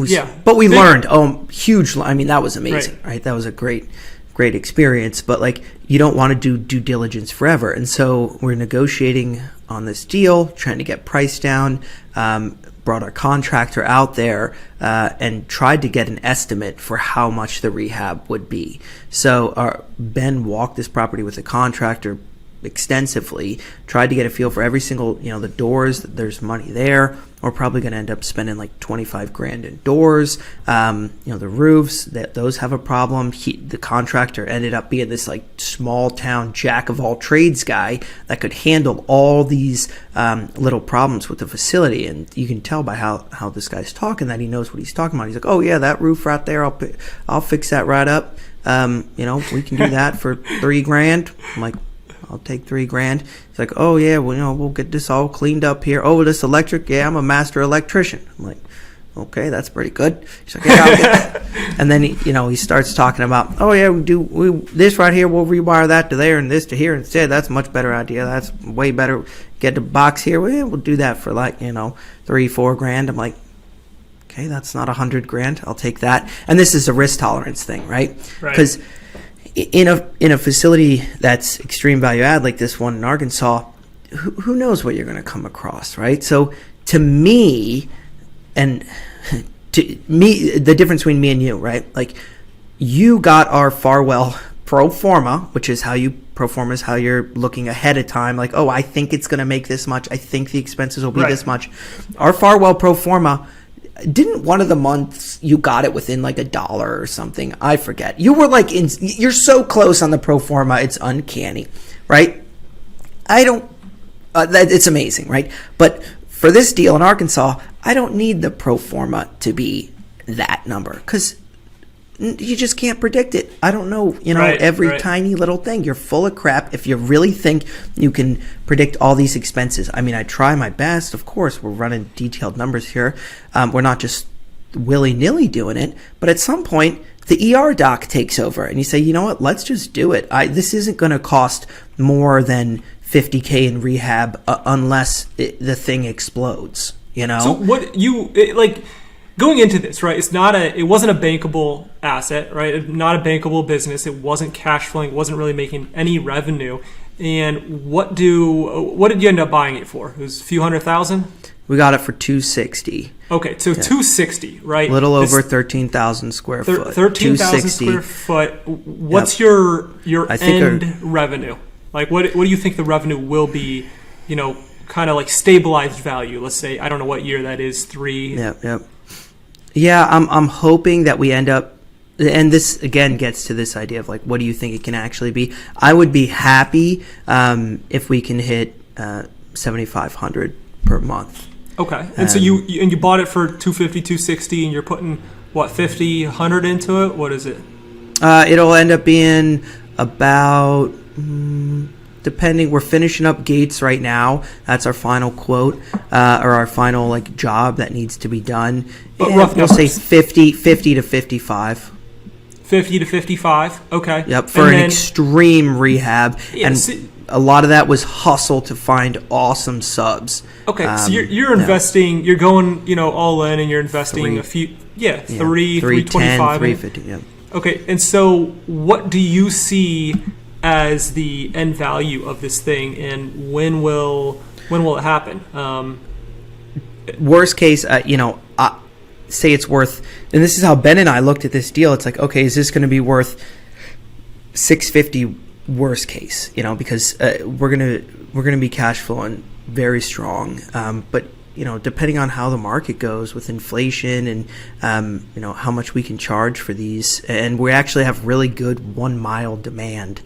But we learned, huge. I mean, that was amazing, right? That was a great experience. But you don't want to do due diligence forever. And so we're negotiating on this deal, trying to get price down, brought our contractor out there, and tried to get an estimate for how much the rehab would be. So Ben walked this property with a contractor extensively, tried to get a feel for every single, the doors, there's money there. We're probably going to end up spending $25,000 in doors. The roofs, those have a problem. The contractor ended up being this small town jack of all trades guy that could handle all these little problems with the facility. And you can tell by how this guy's talking that he knows what he's talking about. He's like, oh yeah, that roof right there, I'll fix that right up. We can do that for $3,000. I'm like, I'll take $3,000. He's like, oh yeah, we'll get this all cleaned up here. Oh, this electric, yeah, I'm a master electrician. I'm like, okay, that's pretty good. He's like, yeah, I'll get that. And then he starts talking about, oh yeah, we this right here, we'll rewire that to there and this to here instead. That's a much better idea. That's way better. Get the box here. We'll do that for $3,000-4,000. I'm like, okay, that's not $100,000. I'll take that. And this is a risk tolerance thing, right? Because in a facility that's extreme value add like this one in Arkansas, who knows what you're going to come across, right? So to me, the difference between me and you, right? You got our Farwell pro forma, which is how you pro forma is how you're looking ahead of time. I think it's going to make this much. I think the expenses will be this much. Our Farwell pro forma, didn't one of the months you got it within $1 or something? I forget. You were you're so close on the pro forma, it's uncanny, right? It's amazing, right? But for this deal in Arkansas, I don't need the pro forma to be that number because you just can't predict it. I don't know, every tiny little thing. You're full of crap if you really think you can predict all these expenses. I mean, I try my best. Of course, we're running detailed numbers here. We're not just willy-nilly doing it. But at some point, the ER doc takes over and you say, you know what, let's just do it. This isn't going to cost more than 50K in rehab unless the thing explodes, you know? So going into this, right? It wasn't a bankable asset, right? Not a bankable business. It wasn't cash flowing. It wasn't really making any revenue. And what did you end up buying it for? It was a few $100,000. We got it for $260. Okay, so $260, right? A little over 13,000 square foot. 13,000 square foot. What's your end revenue? Like, what do you think the revenue will be? You know, kind of like stabilized value. Let's say, I don't know what year that is. 3. Yep. Yeah, I'm hoping that we end up, and this again gets to this idea of like, what do you think it can actually be? I would be happy if we can hit $7,500 per month. Okay, and so you bought it for $250, $260, and you're putting what, $50, $100 into it? What is it? It'll end up being about. Depending, we're finishing up gates right now. That's our final quote, or our final like job that needs to be done. But rough we'll numbers. say 50 to 55. 50 to 55. Okay. Yep, for an extreme rehab, and a lot of that was hustle to find awesome subs. Okay, so you're investing. You're going, all in, and you're investing $325, 350. Yeah. Okay, and so what do you see as the end value of this thing, and when will it happen? Worst case, say it's worth, and this is how Ben and I looked at this deal. It's like, okay, is this going to be worth $650? Worst case, because we're gonna be cash flowing very strong, but depending on how the market goes with inflation and how much we can charge for these, and we actually have really good 1 mile demand.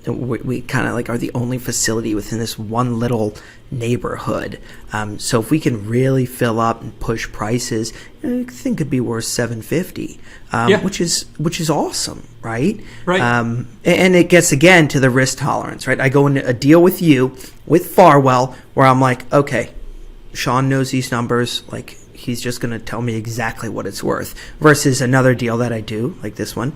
We kind of like are the only facility within this one little neighborhood. So if we can really fill up and push prices, I think it'd be worth $750, which is awesome, right? Right. And it gets again to the risk tolerance, right? I go into a deal with you with Farwell where I'm like, okay, Sean knows these numbers, like he's just going to tell me exactly what it's worth, versus another deal that I do, like this one,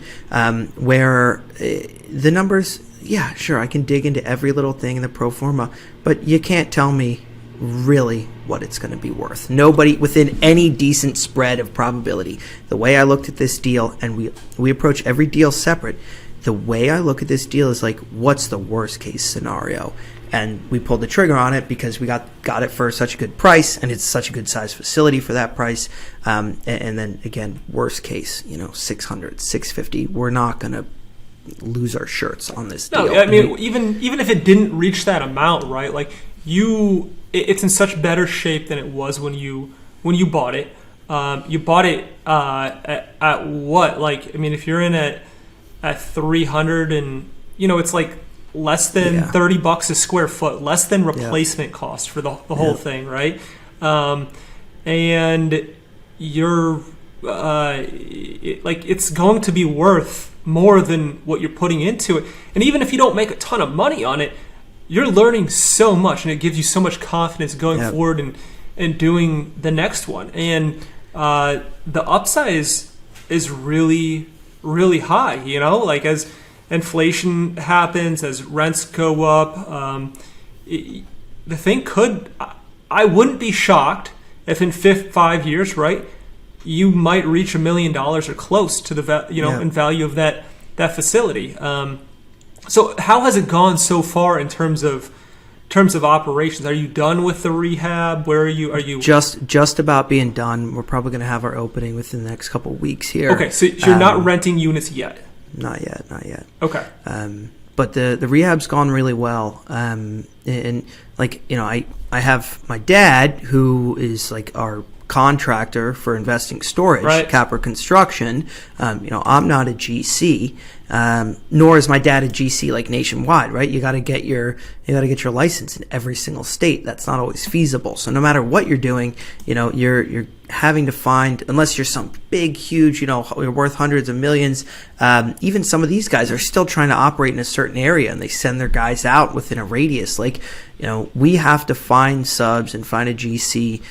where the numbers, yeah, sure, I can dig into every little thing in the pro forma, but you can't tell me really what it's going to be worth. Nobody within any decent spread of probability. The way I looked at this deal, and we approach every deal separate, the way I look at this deal is like, what's the worst case scenario? And we pulled the trigger on it because we got it for such a good price, and it's such a good size facility for that price. And then again, worst case, $600, $650. We're not going to lose our shirts on this deal. No, I mean, even if it didn't reach that amount, right? Like it's in such better shape than it was when you bought it. You bought it at what? Like, I mean, if you're in at 300, and it's like less than $30 a square foot, less than replacement cost for the whole thing, right? And you're it's going to be worth more than what you're putting into it. And even if you don't make a ton of money on it, you're learning so much, and it gives you so much confidence going forward and doing the next one. And the upside is really, really high, like as inflation happens, as rents go up, the thing I wouldn't be shocked if in 5 years, right, you might reach $1 million or close to the in value of that facility. So how has it gone so far in terms of operations? Are you done with the rehab? Where are you? Are you just about being done? We're probably going to have our opening within the next couple of weeks here. Okay, so you're not renting units yet. Not yet. Okay. But the rehab's gone really well. And like, I have my dad, who is like our contractor for investing storage, right. Kapper Construction. I'm not a GC, nor is my dad a GC like nationwide, right? You got to get your license in every single state. That's not always feasible. So no matter what you're doing, you're having to find, unless you're some big, huge, you're worth hundreds of millions. Even some of these guys are still trying to operate in a certain area, and they send their guys out within a radius. Like, we have to find subs and find a GC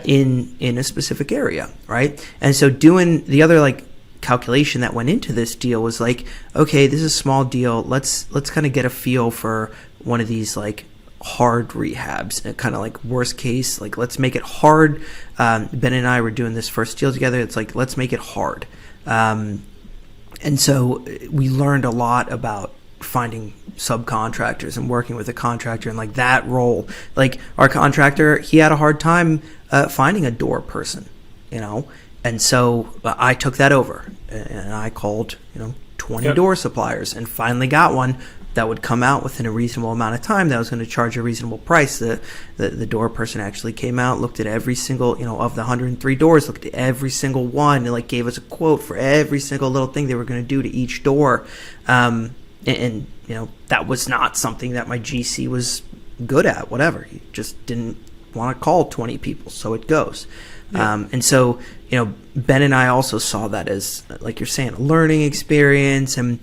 in a specific area, right? And so doing the other like calculation that went into this deal was like, okay, this is a small deal. Let's kind of get a feel for one of these like hard rehabs, kind of like worst case, like let's make it hard. Ben and I were doing this first deal together. It's like, let's make it hard. And so we learned a lot about finding subcontractors and working with a contractor and like that role. Like our contractor, he had a hard time finding a door person, and so I took that over and I called 20 door suppliers and finally got one that would come out within a reasonable amount of time that was going to charge a reasonable price. The door person actually came out, looked at every single, of the 103 doors, looked at every single one and like gave us a quote for every single little thing they were going to do to each door. And that was not something that my GC was good at, whatever. He just didn't want to call 20 people, so it goes. Yeah. And so, Ben and I also saw that as, like you're saying, a learning experience and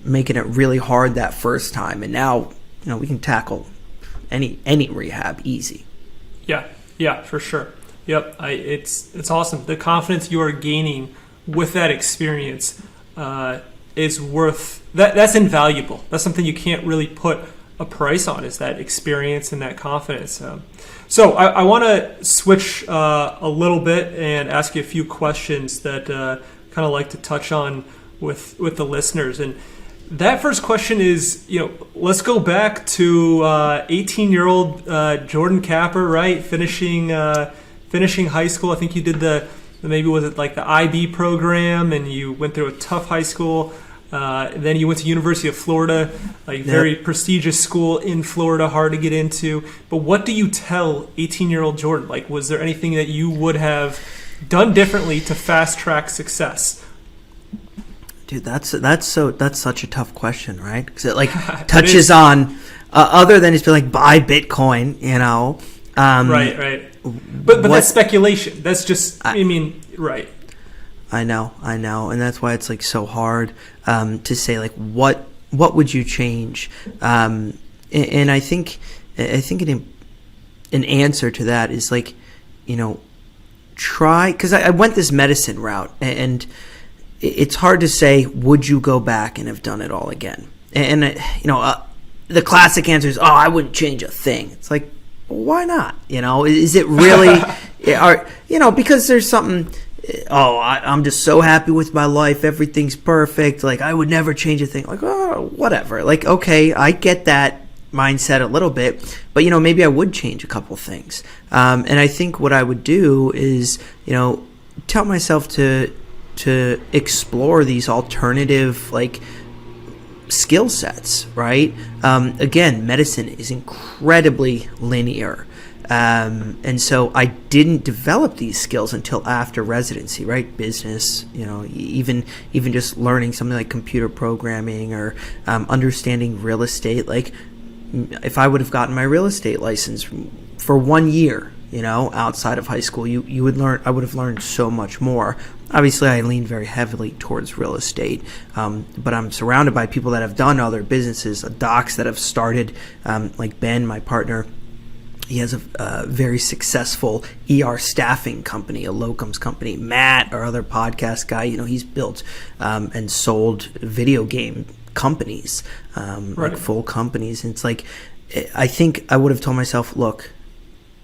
making it really hard that first time. And now, we can tackle any rehab easy. Yeah, for sure. Yep, it's awesome. The confidence you are gaining with that experience is worth that. That's invaluable. That's something you can't really put a price on, is that experience and that confidence. So I want to switch a little bit and ask you a few questions that kind of like to touch on with the listeners. And that first question is, let's go back to 18-year-old Jordan Kapper, right? Finishing high school. I think you did maybe was it like the IB program, and you went through a tough high school. Then you went to University of Florida, like very prestigious school in Florida, hard to get into. But what do you tell 18-year-old Jordan? Like, was there anything that you would have done differently to fast track success? Dude, that's such a tough question, right? Because it like touches on other than it's like buy Bitcoin, Right. But that's speculation. That's just right. I know, and that's why it's like so hard to say like what would you change, and I think an answer to that is like try, because I went this medicine route, and it's hard to say would you go back and have done it all again, and the classic answer is I wouldn't change a thing. It's like, well, why not? Is it really because there's something. I'm just so happy with my life. Everything's perfect. Like, I would never change a thing. Like, whatever. Like, okay, I get that mindset a little bit, but, maybe I would change a couple things. And I think what I would do is, tell myself to explore these alternative, like, skill sets, right? Again, medicine is incredibly linear. And so I didn't develop these skills until after residency, right? Business, even just learning something like computer programming or understanding real estate. Like, if I would have gotten my real estate license for 1 year, outside of high school, I would have learned so much more. Obviously, I lean very heavily towards real estate, but I'm surrounded by people that have done other businesses, docs that have started, like Ben, my partner. He has a very successful ER staffing company, a locums company. Matt, our other podcast guy, he's built and sold video game companies, like full companies. And it's like, I think I would have told myself, look,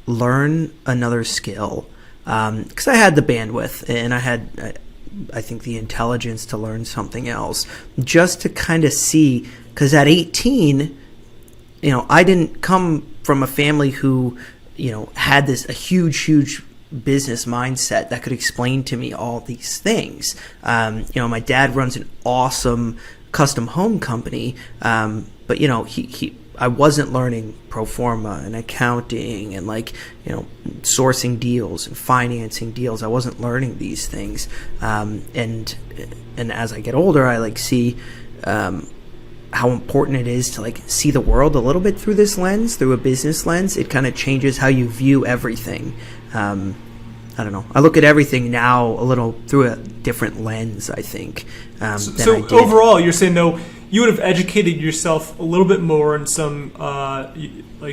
learn another skill, because I had the bandwidth and I had, I think, the intelligence to learn something else, just to kind of see, because at 18, I didn't come from a family who, had a huge business mindset that could explain to me all these things. My dad runs an awesome custom home company, but I wasn't learning pro forma and accounting and sourcing deals and financing deals. I wasn't learning these things, and as I get older, I see how important it is to see the world a little bit through this lens, through a business lens. It kind of changes how you view everything. I don't know. I look at everything now a little through a different lens, I think. So overall, you're saying though you would have educated yourself a little bit more in some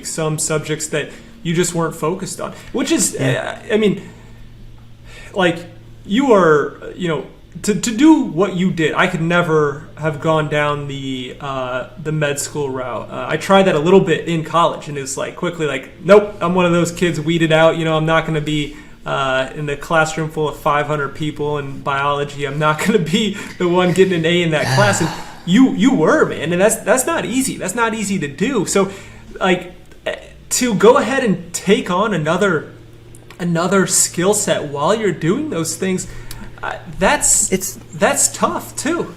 some subjects that you just weren't focused on, which is, you are, to do what you did, I could never have gone down the med school route. I tried that a little bit in college, and it was like quickly like, nope, I'm one of those kids weeded out. I'm not going to be in the classroom full of 500 people in biology. I'm not going to be the one getting an A in that class. And you were, man, and that's not easy. That's not easy to do. So, like, to go ahead and take on another skill set while you're doing those things. That's tough too.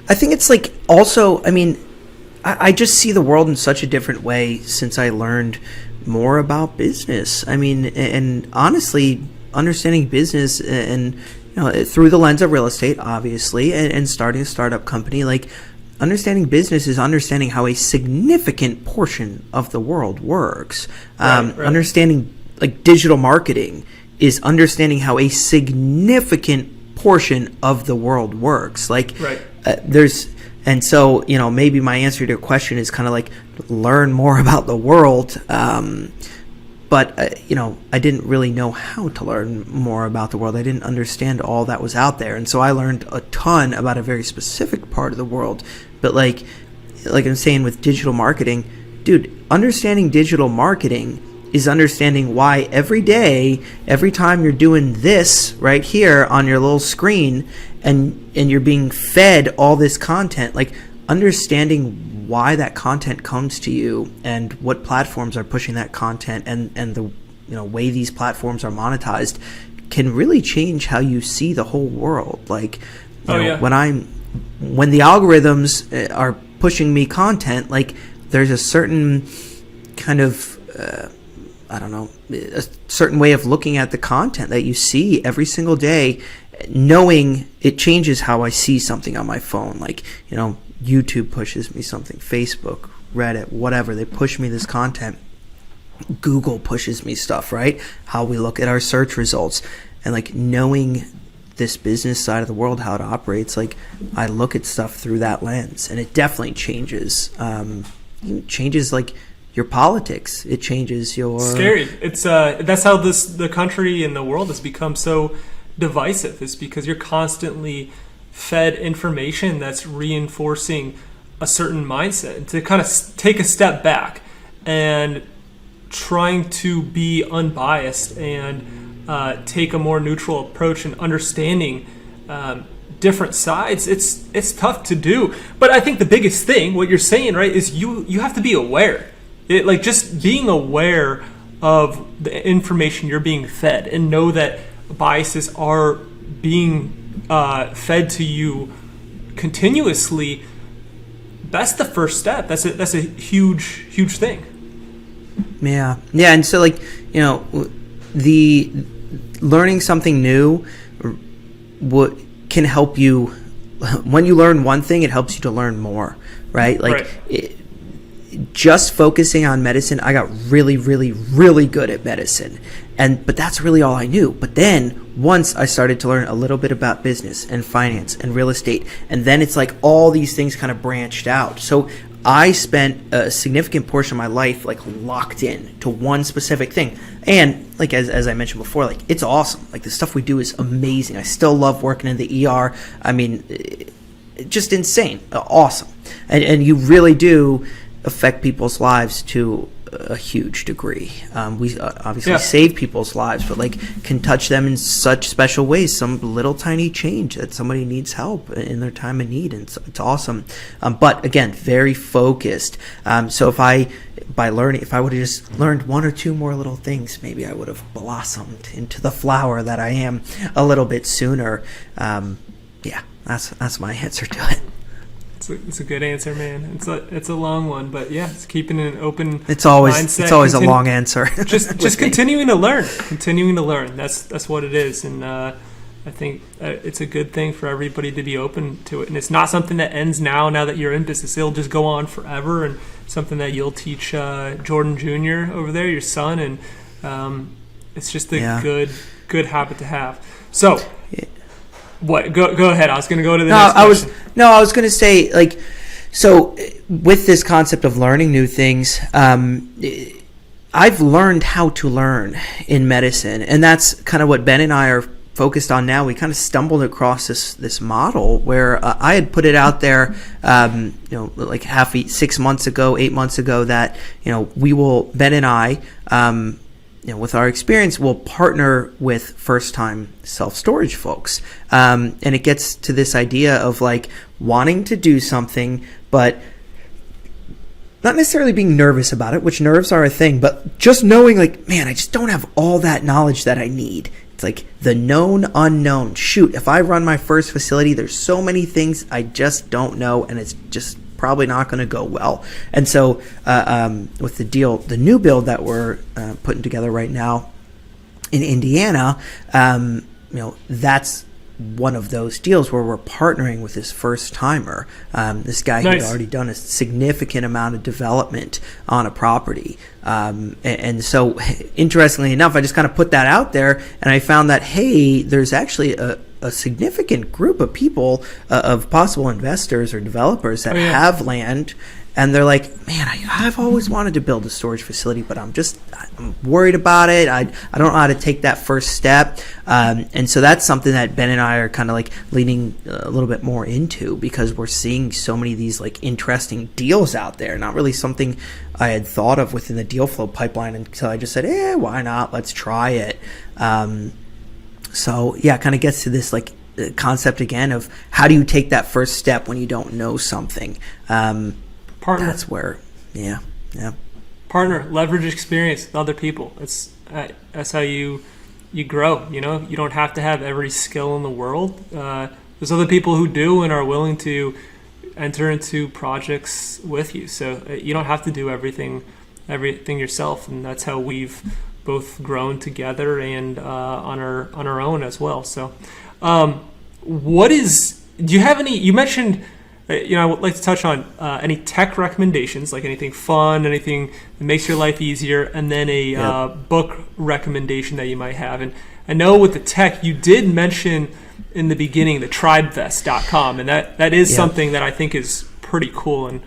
I think it's like also, I mean, I just see the world in such a different way since I learned more about business. I mean, and honestly, understanding business and through the lens of real estate, obviously, and starting a startup company, like understanding business is understanding how a significant portion of the world works. Right. Understanding like digital marketing is understanding how a significant portion of the world works. Like right. And so, maybe my answer to your question is kind of like learn more about the world. But I didn't really know how to learn more about the world. I didn't understand all that was out there. And so I learned a ton about a very specific part of the world. But like I'm saying with digital marketing, dude, understanding digital marketing is understanding why every day, every time you're doing this right here on your little screen and you're being fed all this content, like understanding why that content comes to you and what platforms are pushing that content and the way these platforms are monetized can really change how you see the whole world. Like when the algorithms are pushing me content, like there's a certain kind of a certain way of looking at the content that you see every single day, knowing it changes how I see something on my phone. Like, YouTube pushes me something, Facebook, Reddit, whatever, they push me this content. Google pushes me stuff, right? How we look at our search results. And like knowing this business side of the world, how it operates, like I look at stuff through that lens, and it definitely changes. Changes like your politics. It changes your scary. It's that's how the country and the world has become so divisive. Is because you're constantly fed information that's reinforcing a certain mindset. And to kind of take a step back and trying to be unbiased and take a more neutral approach and understanding different sides, it's tough to do. But I think the biggest thing, what you're saying, right, is you have to be aware. Like just being aware of the information you're being fed and know that biases are being fed to you continuously. That's the first step. That's a huge thing. Yeah. And so like the learning something new can help you. When you learn one thing, it helps you to learn more, right? Like just focusing on medicine, I got really, really, really good at medicine. But that's really all I knew. But then once I started to learn a little bit about business and finance and real estate, and then it's like all these things kind of branched out. So I spent a significant portion of my life like locked in to one specific thing. And like as I mentioned before, like it's awesome. Like the stuff we do is amazing. I still love working in the ER. I mean, just insane. Awesome. And you really do affect people's lives to a huge degree. We obviously save people's lives, but like can touch them in such special ways. Some little tiny change that somebody needs help in their time of need, and it's awesome. But again, very focused. So if I would have just learned one or two more little things, maybe I would have blossomed into the flower that I am a little bit sooner. That's my answer to it. It's a good answer, man. It's a long one, but yeah, it's keeping an open. It's always a long answer. just continuing to learn. That's what it is, and I think it's a good thing for everybody to be open to it. And it's not something that ends now that you're in business. It'll just go on forever, and something that you'll teach Jordan Jr. over there, your son, and it's just a good habit to have. So. What? Go ahead. I was going to go to the next question. I was going to say, like, so with this concept of learning new things, I've learned how to learn in medicine, and that's kind of what Ben and I are focused on now, we kind of stumbled across this model where I had put it out there, like 6 months ago, 8 months ago, that Ben and I, with our experience, will partner with first-time self-storage folks, and it gets to this idea of like wanting to do something, but not necessarily being nervous about it, which nerves are a thing, but just knowing like, man, I just don't have all that knowledge that I need. It's like the known unknown. Shoot, if I run my first facility, there's so many things I just don't know, and it's just probably not going to go well. And so with the new build that we're putting together right now in Indiana, that's one of those deals where we're partnering with this first timer, this guy who had already done a significant amount of development on a property. And so interestingly enough, I just kind of put that out there, and I found that, hey, there's actually a significant group of people, of possible investors or developers that have land, and they're like, man, I've always wanted to build a storage facility, but I'm worried about it. I don't know how to take that first step. And so that's something that Ben and I are kind of like leaning a little bit more into, because we're seeing so many of these like interesting deals out there. Not really something I had thought of within the deal flow pipeline until I just said, why not? Let's try it. So yeah, it kind of gets to this like concept again of how do you take that first step when you don't know something. Partner. That's where, yeah. Partner, leverage experience with other people. That's how you grow. You don't have to have every skill in the world. There's other people who do and are willing to enter into projects with you. So you don't have to do everything yourself, and that's how we've both grown together and on our own as well. So, do you have any? You mentioned. I would like to touch on any tech recommendations, like anything fun, anything that makes your life easier, and then a book recommendation that you might have. And I know with the tech, you did mention in the beginning the tribevest.com, and that is something that I think is pretty cool, and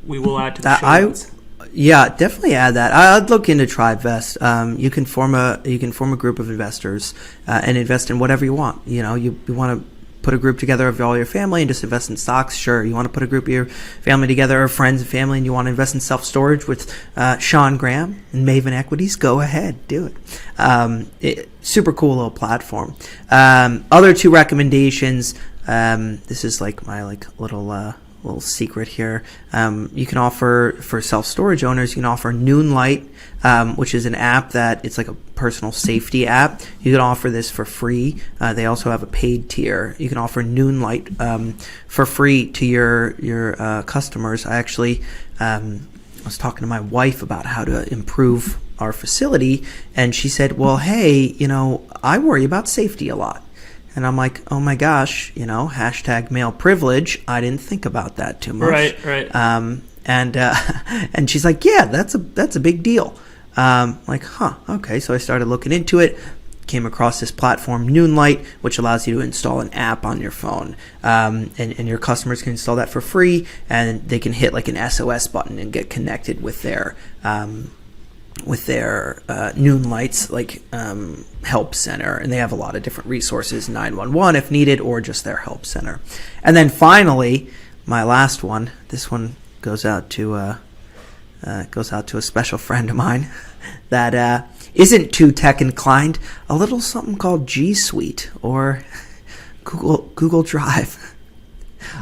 we will add to the show notes. Yeah, definitely add that. I'd look into TribeVest. You can form a group of investors and invest in whatever you want. You want to put a group together of all your family and just invest in stocks, sure. You want to put a group of your family together, or friends and family, and you want to invest in self-storage with Sean Graham and Maven Equities, go ahead, do it. Super cool little platform. Other two recommendations, this is like my little secret here. You can offer, for self-storage owners, you can offer Noonlight, which is an app that it's like a personal safety app. You can offer this for free. They also have a paid tier. You can offer Noonlight for free to your customers. I actually was talking to my wife about how to improve our facility, and she said, well, hey, I worry about safety a lot. And I'm like, oh my gosh, hashtag male privilege. I didn't think about that too much. Right. And she's like, yeah, that's a big deal. Like, okay. So I started looking into it. Came across this platform, Noonlight, which allows you to install an app on your phone, and your customers can install that for free, and they can hit like an SOS button and get connected with their Noonlight's help center, and they have a lot of different resources, 911 if needed, or just their help center. And then finally, my last one. This one goes out to a special friend of mine that isn't too tech inclined. A little something called G Suite or Google Drive.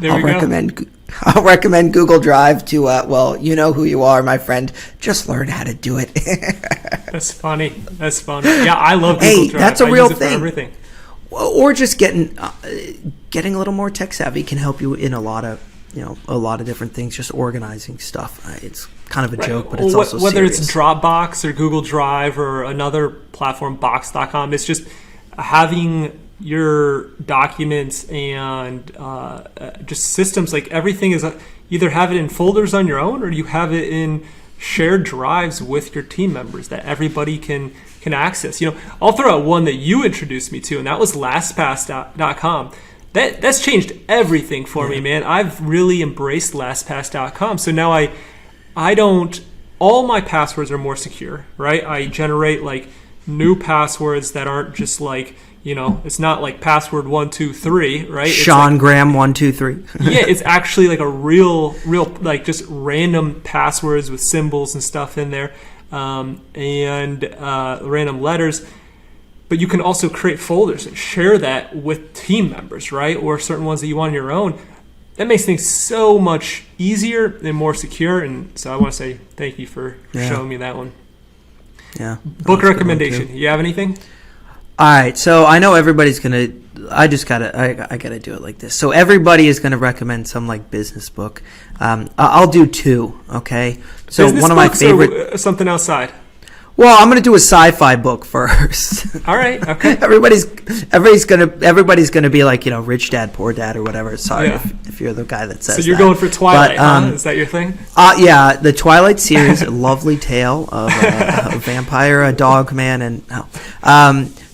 I'll recommend Google Drive to, you know who you are, my friend. Just learn how to do it. That's funny. Yeah, I love Google Drive. That's a real thing. For everything. Or just getting a little more tech savvy can help you in a lot of different things, just organizing stuff. It's kind of a joke, but it's also whether serious. It's Dropbox or Google Drive or another platform, Box.com. It's just having your documents and just systems, like everything is either have it in folders on your own, or you have it in shared drives with your team members that everybody can access. I'll throw out one that you introduced me to, and that was LastPass.com. That's changed everything for me, man. I've really embraced LastPass.com. So now all my passwords are more secure, right? I generate like new passwords that aren't just like, it's not like password 123, right? Sean It's Graham 123. yeah, it's actually like a real like just random passwords with symbols and stuff in there, and random letters. But you can also create folders and share that with team members, right? Or certain ones that you want on your own. That makes things so much easier and more secure. And so I want to say thank you for showing me that one. Yeah. Book recommendation. You have anything? All right. So I know everybody's going to, I got to do it like this. So everybody is going to recommend some like business book. I'll do two. Okay. So business one of my books favorite, or something outside. well, I'm going to do a sci-fi book first. All right. Okay. everybody's gonna be like, Rich Dad Poor Dad or whatever. Sorry if you're the guy that says. So you're that. going for Twilight, huh? Is that your thing? Yeah, the Twilight series, a lovely tale of a vampire, a dog man, and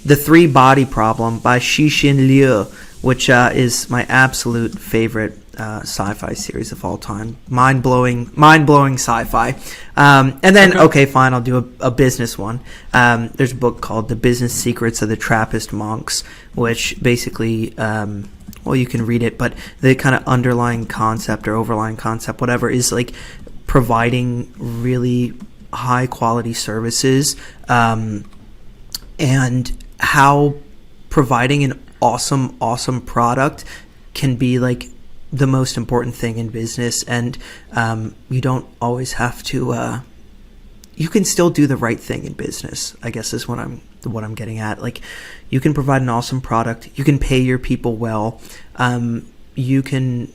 The Three Body Problem by Cixin Liu, which is my absolute favorite sci-fi series of all time. Mind-blowing sci-fi. And then, okay, fine, I'll do a business one. There's a book called The Business Secrets of the Trappist Monks, which basically, well, you can read it, but the kind of underlying concept or overlying concept, whatever, is like providing really high-quality services, and how providing an awesome product can be like the most important thing in business. And you don't always have to you can still do the right thing in business, I guess is what I'm getting at. Like, you can provide an awesome product, you can pay your people well, you can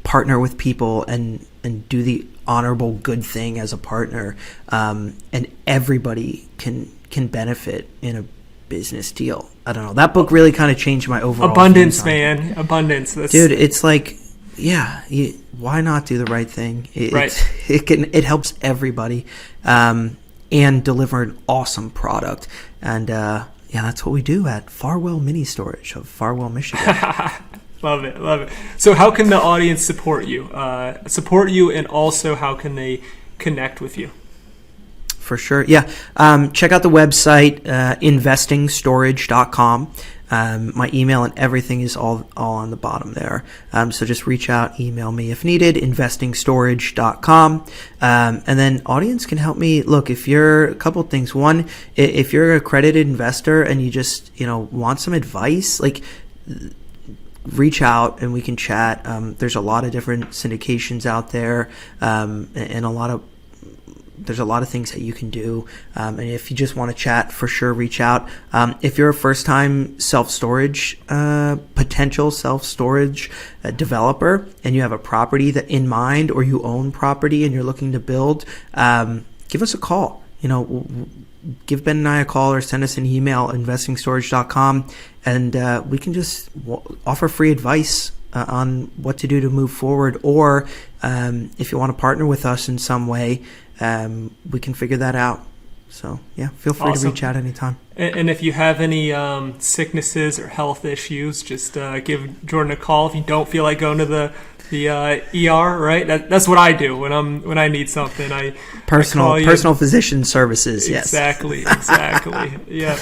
partner with people and do the honorable good thing as a partner, and everybody can benefit in a business deal. I don't know. That book really kind of changed my overall abundance, man. Abundance. Dude, it's like, why not do the right thing? It helps everybody, and deliver an awesome product. And that's what we do at Farwell Mini Storage of Farwell, Michigan. Love it. So how can the audience support you? And also how can they connect with you? For sure. Yeah. Check out the website, investingstorage.com. My email and everything is all on the bottom there. So just reach out, email me if needed, investingstorage.com. And then audience can help me. Look, if you're a couple things. One, if you're an accredited investor and you just, want some advice, like, reach out and we can chat. There's a lot of different syndications out there, and there's a lot of things that you can do. And if you just want to chat, for sure, reach out. If you're a first-time potential self-storage developer, and you have a property that in mind, or you own property and you're looking to build, give us a call. Give Ben and I a call or send us an email, investingstorage.com, and we can just offer free advice on what to do to move forward. Or if you want to partner with us in some way, we can figure that out. So feel free to reach out anytime. And if you have any sicknesses or health issues, just give Jordan a call. If you don't feel like going to the ER, right? That's what I do when I need something. Personal physician services. Exactly. Yeah.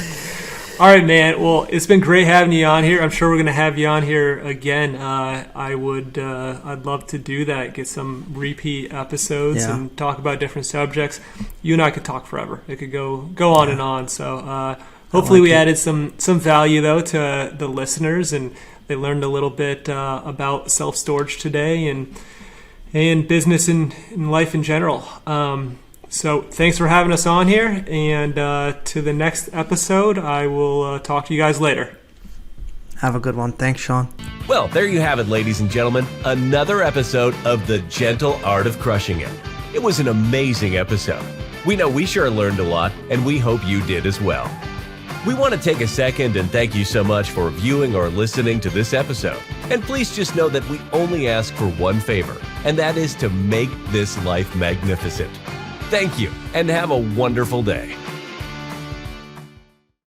All right, man. Well, it's been great having you on here. I'm sure we're going to have you on here again. I'd love to do that. Get some repeat episodes and talk about different subjects. You and I could talk forever. It could go on and on. So hopefully we added some value though to the listeners, and they learned a little bit about self-storage today and business and life in general. So thanks for having us on here, and to the next episode, I will talk to you guys later. Have a good one. Thanks, Sean. Well, there you have it, ladies and gentlemen. Another episode of The Gentle Art of Crushing It. It was an amazing episode. We know we sure learned a lot, and we hope you did as well. We want to take a second and thank you so much for viewing or listening to this episode. And please just know that we only ask for one favor, and that is to make this life magnificent. Thank you, and have a wonderful day.